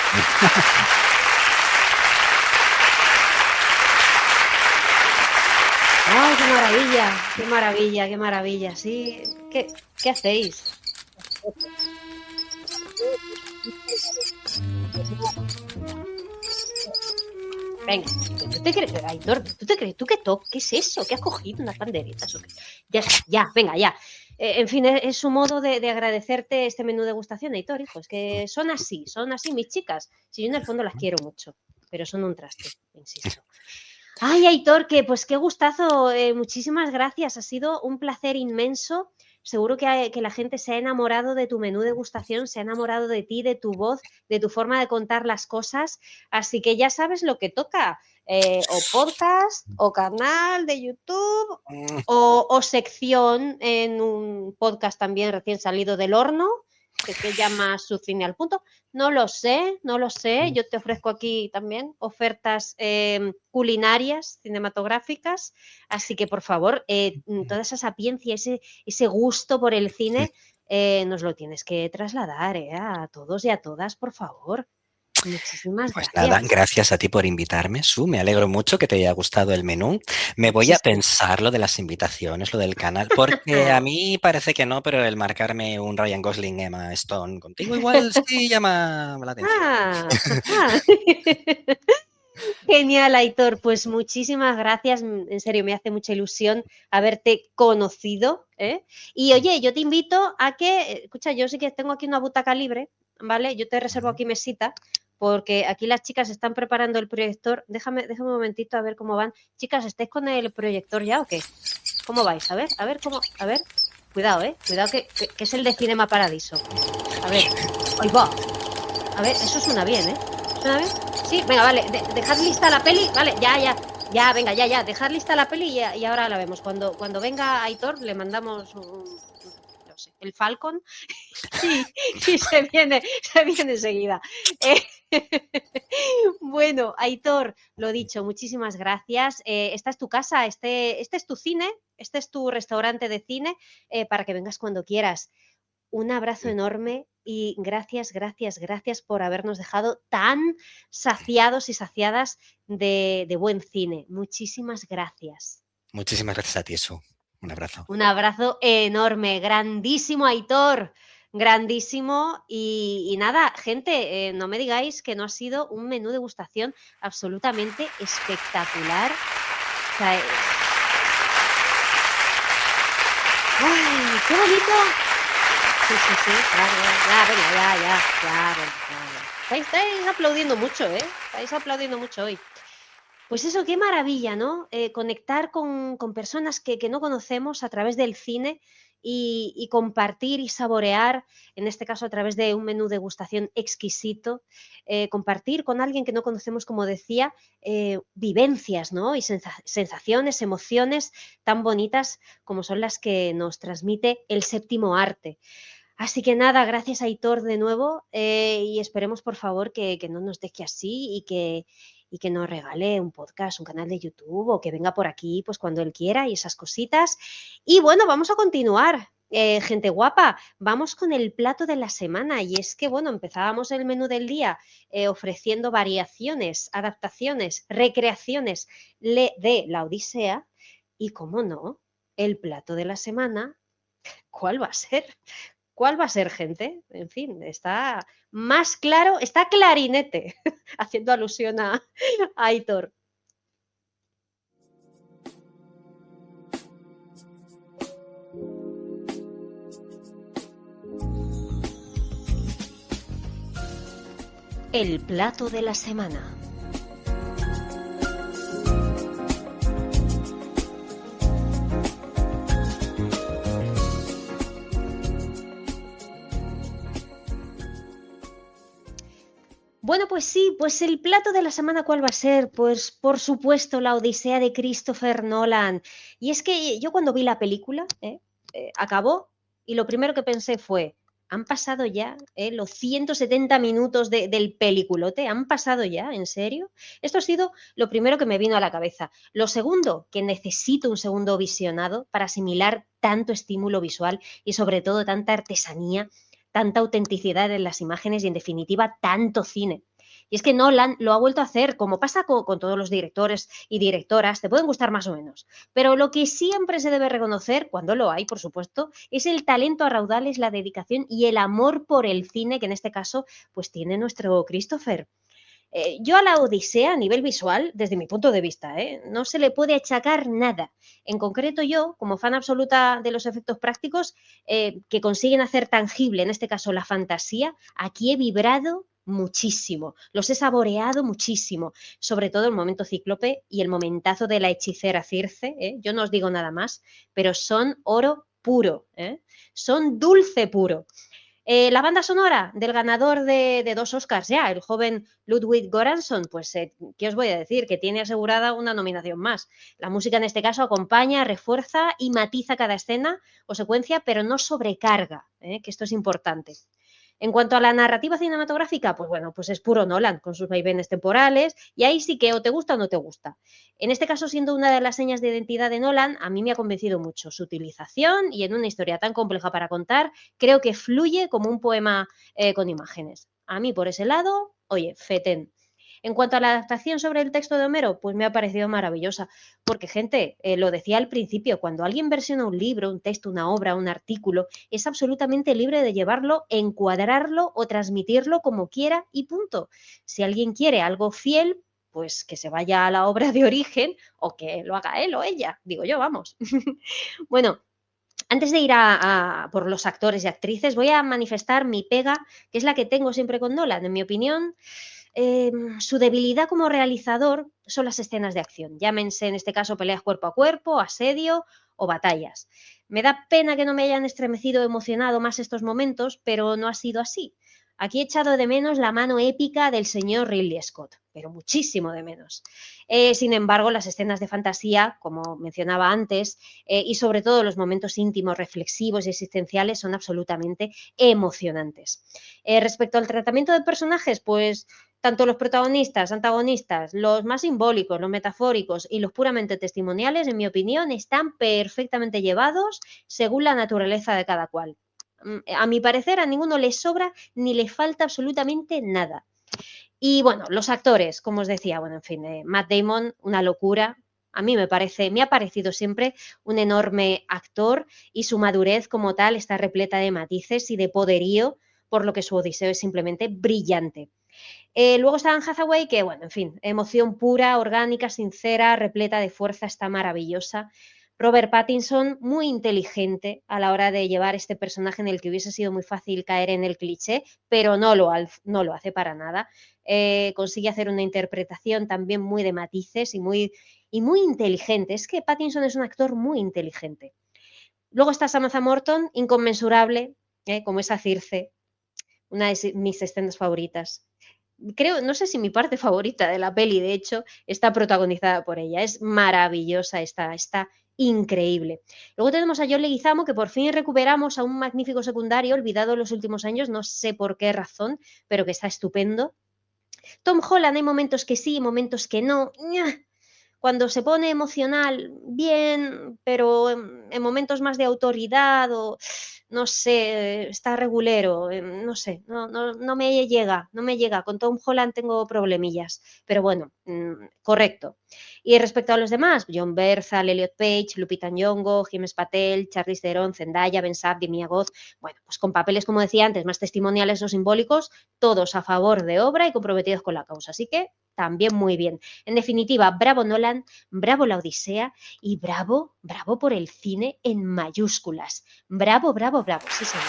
¡Ay, qué maravilla! ¡Qué maravilla, qué maravilla! Sí, ¿qué hacéis? Venga, ¿tú te crees, Aitor, tú te crees, tú qué es eso? ¿Qué has cogido? ¿Unas banderitas o qué? Ya está, ya, venga, ya. En fin, es su modo de agradecerte este menú de degustación, Aitor, hijo. Es que son así mis chicas. Si yo en el fondo las quiero mucho, pero son un traste, insisto. Ay, Aitor, pues qué gustazo. Muchísimas gracias. Ha sido un placer inmenso. Seguro que la gente se ha enamorado de tu menú de degustación, se ha enamorado de ti, de tu voz, de tu forma de contar las cosas. Así que ya sabes lo que toca. O podcast, o canal de YouTube, o sección en un podcast también recién salido del horno, que se llama Su Cine al Punto. No lo sé. Yo te ofrezco aquí también ofertas culinarias, cinematográficas. Así que, por favor, toda esa sapiencia, ese gusto por el cine, nos lo tienes que trasladar a todos y a todas, por favor. Muchísimas Pues gracias. nada, gracias a ti por invitarme, Su. Me alegro mucho que te haya gustado el menú. Me voy a pensar lo de las invitaciones, lo del canal, porque a mí parece que no, pero el marcarme un Ryan Gosling, Emma Stone contigo igual sí llama la atención. Genial, Aitor. Pues muchísimas gracias. En serio, me hace mucha ilusión haberte conocido. Y oye, yo te invito a que, escucha, yo sí que tengo aquí una butaca libre, ¿vale? Yo te reservo aquí mesita, porque aquí las chicas están preparando el proyector. Déjame un momentito a ver cómo van. Chicas, ¿estáis con el proyector ya o qué? ¿Cómo vais? A ver, Cuidado, Cuidado que es el de Cinema Paradiso. A ver, ahí va. A ver, eso suena bien, ¿Suena bien? Sí, venga, vale, dejad lista la peli, vale, ya, venga, ya, dejad lista la peli y ahora la vemos. Cuando venga Aitor le mandamos no sé, el Falcon y se viene enseguida. Bueno, Aitor, lo dicho, muchísimas gracias. Esta es tu casa, este es tu cine, este es tu restaurante de cine, para que vengas cuando quieras. Un abrazo enorme y gracias por habernos dejado tan saciados y saciadas de buen cine. Muchísimas gracias. Muchísimas gracias a ti, Su. Un abrazo. Un abrazo enorme, grandísimo, Aitor. Grandísimo. Y nada, gente, no me digáis que no ha sido un menú de degustación absolutamente espectacular. O sea, ¡ay, qué bonito! Sí, claro, ya, venga. Estáis aplaudiendo mucho, Estáis aplaudiendo mucho hoy. Pues eso, qué maravilla, ¿no? Conectar con personas que no conocemos a través del cine y compartir y saborear, en este caso a través de un menú degustación exquisito, compartir con alguien que no conocemos, como decía, vivencias, ¿no? Y sensaciones, emociones tan bonitas como son las que nos transmite el séptimo arte. Así que nada, gracias a Aitor de nuevo y esperemos por favor que no nos deje así y que nos regale un podcast, un canal de YouTube o que venga por aquí pues cuando él quiera y esas cositas. Y bueno, vamos a continuar. Gente guapa, vamos con el plato de la semana y es que bueno, empezábamos el menú del día ofreciendo variaciones, adaptaciones, recreaciones de la Odisea y cómo no, el plato de la semana, ¿cuál va a ser? ¿Cuál va a ser, gente? En fin, está más claro, está clarinete, haciendo alusión a Aitor. El plato de la semana. Bueno, pues sí, pues el plato de la semana, ¿cuál va a ser? Pues por supuesto, la Odisea de Christopher Nolan. Y es que yo cuando vi la película, acabó y lo primero que pensé fue, han pasado ya los 170 minutos del peliculote, han pasado ya, ¿en serio? Esto ha sido lo primero que me vino a la cabeza. Lo segundo, que necesito un segundo visionado para asimilar tanto estímulo visual y sobre todo tanta artesanía, tanta autenticidad en las imágenes y en definitiva tanto cine. Y es que Nolan lo ha vuelto a hacer, como pasa con todos los directores y directoras, te pueden gustar más o menos. Pero lo que siempre se debe reconocer, cuando lo hay, por supuesto, es el talento a raudales, la dedicación y el amor por el cine, que en este caso, pues tiene nuestro Christopher. Yo a la Odisea, a nivel visual, desde mi punto de vista, no se le puede achacar nada. En concreto yo, como fan absoluta de los efectos prácticos, que consiguen hacer tangible, en este caso, la fantasía, aquí he vibrado muchísimo, los he saboreado muchísimo, sobre todo el momento cíclope y el momentazo de la hechicera Circe, yo no os digo nada más, pero son oro puro, son dulce puro. La banda sonora del ganador de 2 Oscars ya, el joven Ludwig Göransson, pues, ¿qué os voy a decir? Que tiene asegurada una nominación más. La música en este caso acompaña, refuerza y matiza cada escena o secuencia, pero no sobrecarga, que esto es importante. En cuanto a la narrativa cinematográfica, pues bueno, pues es puro Nolan, con sus vaivenes temporales, y ahí sí que o te gusta o no te gusta. En este caso, siendo una de las señas de identidad de Nolan, a mí me ha convencido mucho su utilización y en una historia tan compleja para contar, creo que fluye como un poema con imágenes. A mí, por ese lado, oye, fetén. En cuanto a la adaptación sobre el texto de Homero, pues me ha parecido maravillosa, porque gente, lo decía al principio, cuando alguien versiona un libro, un texto, una obra, un artículo, es absolutamente libre de llevarlo, encuadrarlo o transmitirlo como quiera y punto. Si alguien quiere algo fiel, pues que se vaya a la obra de origen o que lo haga él o ella, digo yo, vamos. Bueno, antes de ir por los actores y actrices, voy a manifestar mi pega, que es la que tengo siempre con Nolan. En mi opinión, su debilidad como realizador son las escenas de acción. Llámense en este caso peleas cuerpo a cuerpo, asedio o batallas. Me da pena que no me hayan estremecido o emocionado más estos momentos, pero no ha sido así. Aquí he echado de menos la mano épica del señor Ridley Scott, pero muchísimo de menos. Sin embargo, las escenas de fantasía, como mencionaba antes, y sobre todo los momentos íntimos, reflexivos y existenciales son absolutamente emocionantes. Respecto al tratamiento de personajes, pues tanto los protagonistas, antagonistas, los más simbólicos, los metafóricos y los puramente testimoniales, en mi opinión, están perfectamente llevados según la naturaleza de cada cual. A mi parecer, a ninguno le sobra ni le falta absolutamente nada. Y bueno, los actores, como os decía, bueno, en fin, Matt Damon, una locura. A mí me ha parecido siempre un enorme actor y su madurez como tal está repleta de matices y de poderío, por lo que su Odiseo es simplemente brillante. Luego está Anne Hathaway, que bueno, en fin, emoción pura, orgánica, sincera, repleta de fuerza, está maravillosa. Robert Pattinson, muy inteligente a la hora de llevar este personaje en el que hubiese sido muy fácil caer en el cliché, pero no lo hace para nada. Consigue hacer una interpretación también muy de matices y muy inteligente. Es que Pattinson es un actor muy inteligente. Luego está Samantha Morton, inconmensurable, como esa Circe, una de mis escenas favoritas. Creo, no sé si mi parte favorita de la peli, de hecho, está protagonizada por ella. Es maravillosa, está increíble. Luego tenemos a John Leguizamo, que por fin recuperamos a un magnífico secundario olvidado en los últimos años, no sé por qué razón, pero que está estupendo. Tom Holland, hay momentos que sí, momentos que no. Cuando se pone emocional, bien, pero en momentos más de autoridad o no sé, está regulero, no sé, no me llega, no me llega. Con Tom Holland tengo problemillas, pero bueno, correcto. Y respecto a los demás, John Bernthal, Elliot Page, Lupita Nyong'o, James Patel, Charlize Theron, Zendaya, Ben Sapp, Mia Goth, bueno, pues con papeles, como decía antes, más testimoniales o simbólicos, todos a favor de obra y comprometidos con la causa. Así que también muy bien. En definitiva, bravo Nolan, bravo la Odisea y bravo, bravo por el cine en mayúsculas. Bravo, bravo, bravo, sí señor.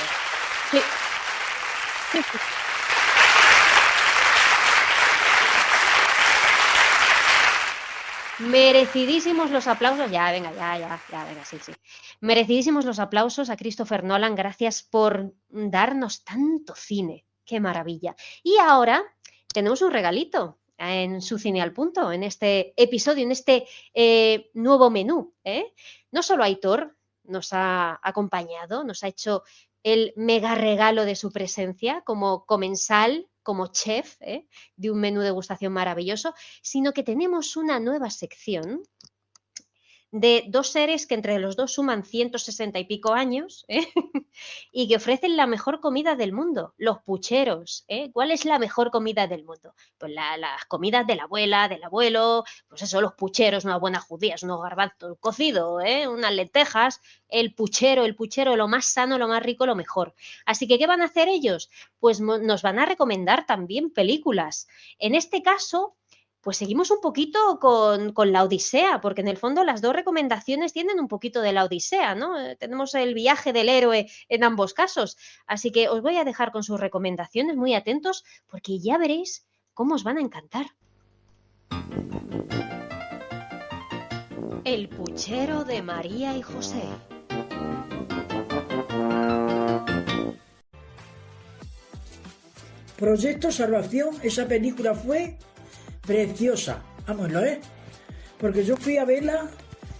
Sí. Merecidísimos los aplausos, ya, venga, ya, venga, sí. Merecidísimos los aplausos a Christopher Nolan, gracias por darnos tanto cine, qué maravilla. Y ahora tenemos un regalito en Su Cine al Punto, en este episodio, en este nuevo menú. No solo Aitor nos ha acompañado, nos ha hecho el mega regalo de su presencia como comensal, como chef, de un menú degustación maravilloso, sino que tenemos una nueva sección de dos seres que entre los dos suman 160 y pico años y que ofrecen la mejor comida del mundo, los pucheros. ¿Cuál es la mejor comida del mundo? Pues las comidas de la abuela, del abuelo, pues eso, los pucheros, unas buenas judías, unos garbanzos cocidos, unas lentejas, el puchero, lo más sano, lo más rico, lo mejor. Así que, ¿qué van a hacer ellos? Pues nos van a recomendar también películas. En este caso, pues seguimos un poquito con la Odisea, porque en el fondo las dos recomendaciones tienen un poquito de la Odisea, ¿no? Tenemos el viaje del héroe en ambos casos. Así que os voy a dejar con sus recomendaciones, muy atentos, porque ya veréis cómo os van a encantar. El puchero de María y José. Proyecto Salvación, esa película fue preciosa, vámonos, porque yo fui a verla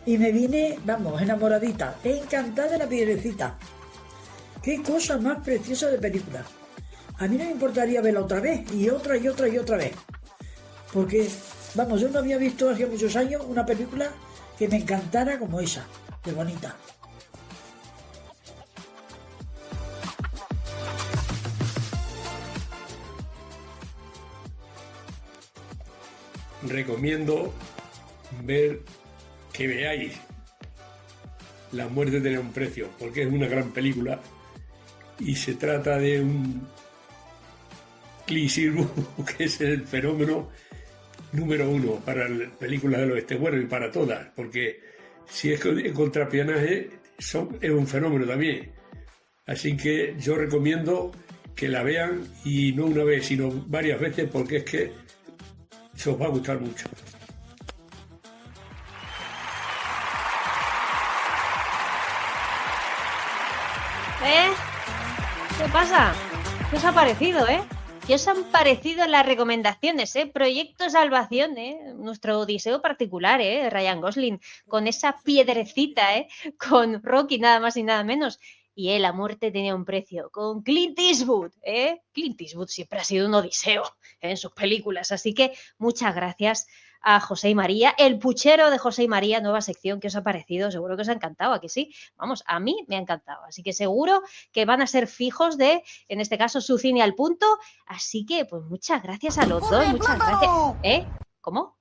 y me vine, vamos, enamoradita, encantada de la piedrecita. Qué cosa más preciosa de película. A mí no me importaría verla otra vez, y otra vez, porque, vamos, yo no había visto hace muchos años una película que me encantara como esa, de bonita. Recomiendo que veáis La muerte tiene un precio, porque es una gran película y se trata de un Clint Eastwood, que es el fenómeno número uno para las películas del oeste, bueno, y para todas, porque si es en contraespionaje es un fenómeno también. Así que yo recomiendo que la vean, y no una vez, sino varias veces, porque es que se os va a gustar mucho. ¿Qué pasa? ¿Qué os ha parecido, ¿Qué os han parecido las recomendaciones, Proyecto Salvación, Nuestro odiseo particular, Ryan Gosling, con esa piedrecita, con Rocky, nada más y nada menos. Y La muerte tenía un precio, con Clint Eastwood, Clint Eastwood siempre ha sido un odiseo en sus películas, así que muchas gracias a José y María, el puchero de José y María, nueva sección. ¿Qué os ha parecido? Seguro que os ha encantado, ¿a que sí? Vamos, a mí me ha encantado, así que seguro que van a ser fijos de, en este caso, Su Cine al Punto, así que pues muchas gracias a los dos, muchas gracias. ¿Cómo?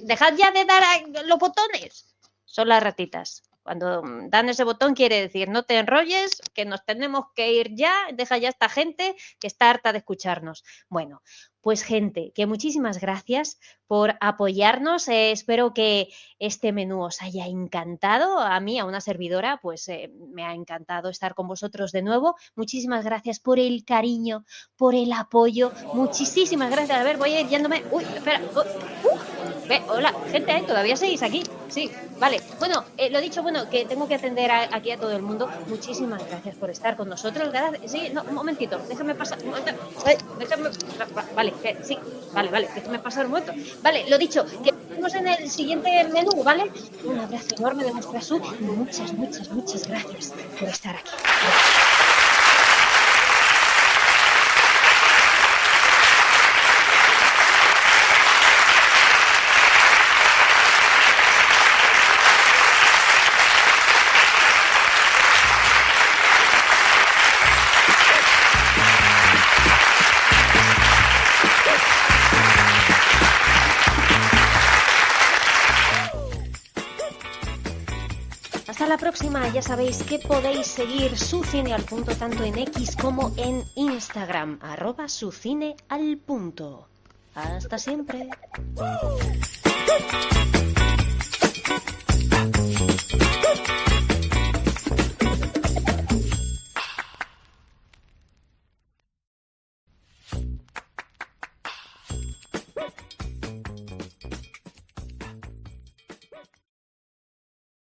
Dejad ya de dar a los botones. Son las ratitas. Cuando dan ese botón quiere decir, no te enrolles, que nos tenemos que ir ya, deja ya a esta gente que está harta de escucharnos. Bueno, pues gente, que muchísimas gracias por apoyarnos. Espero que este menú os haya encantado. A mí, a una servidora, pues me ha encantado estar con vosotros de nuevo. Muchísimas gracias por el cariño, por el apoyo. Muchísimas gracias. A ver, voy a ir yéndome. Uy, espera. Hola, gente, ¿todavía seguís aquí? Sí, vale. Bueno, lo dicho, bueno, que tengo que atender aquí a todo el mundo. Muchísimas gracias por estar con nosotros. Gracias. Sí, no, un momentito, déjame pasar. Déjame. Vale, sí, vale, déjame pasar un momento. Vale, lo dicho, que nos vemos en el siguiente menú, ¿vale? Un abrazo enorme de vuestra Su y muchas gracias por estar aquí. Hasta la próxima. Ya sabéis que podéis seguir Su Cine al Punto tanto en X como en Instagram, @sucinealpunto. Hasta siempre.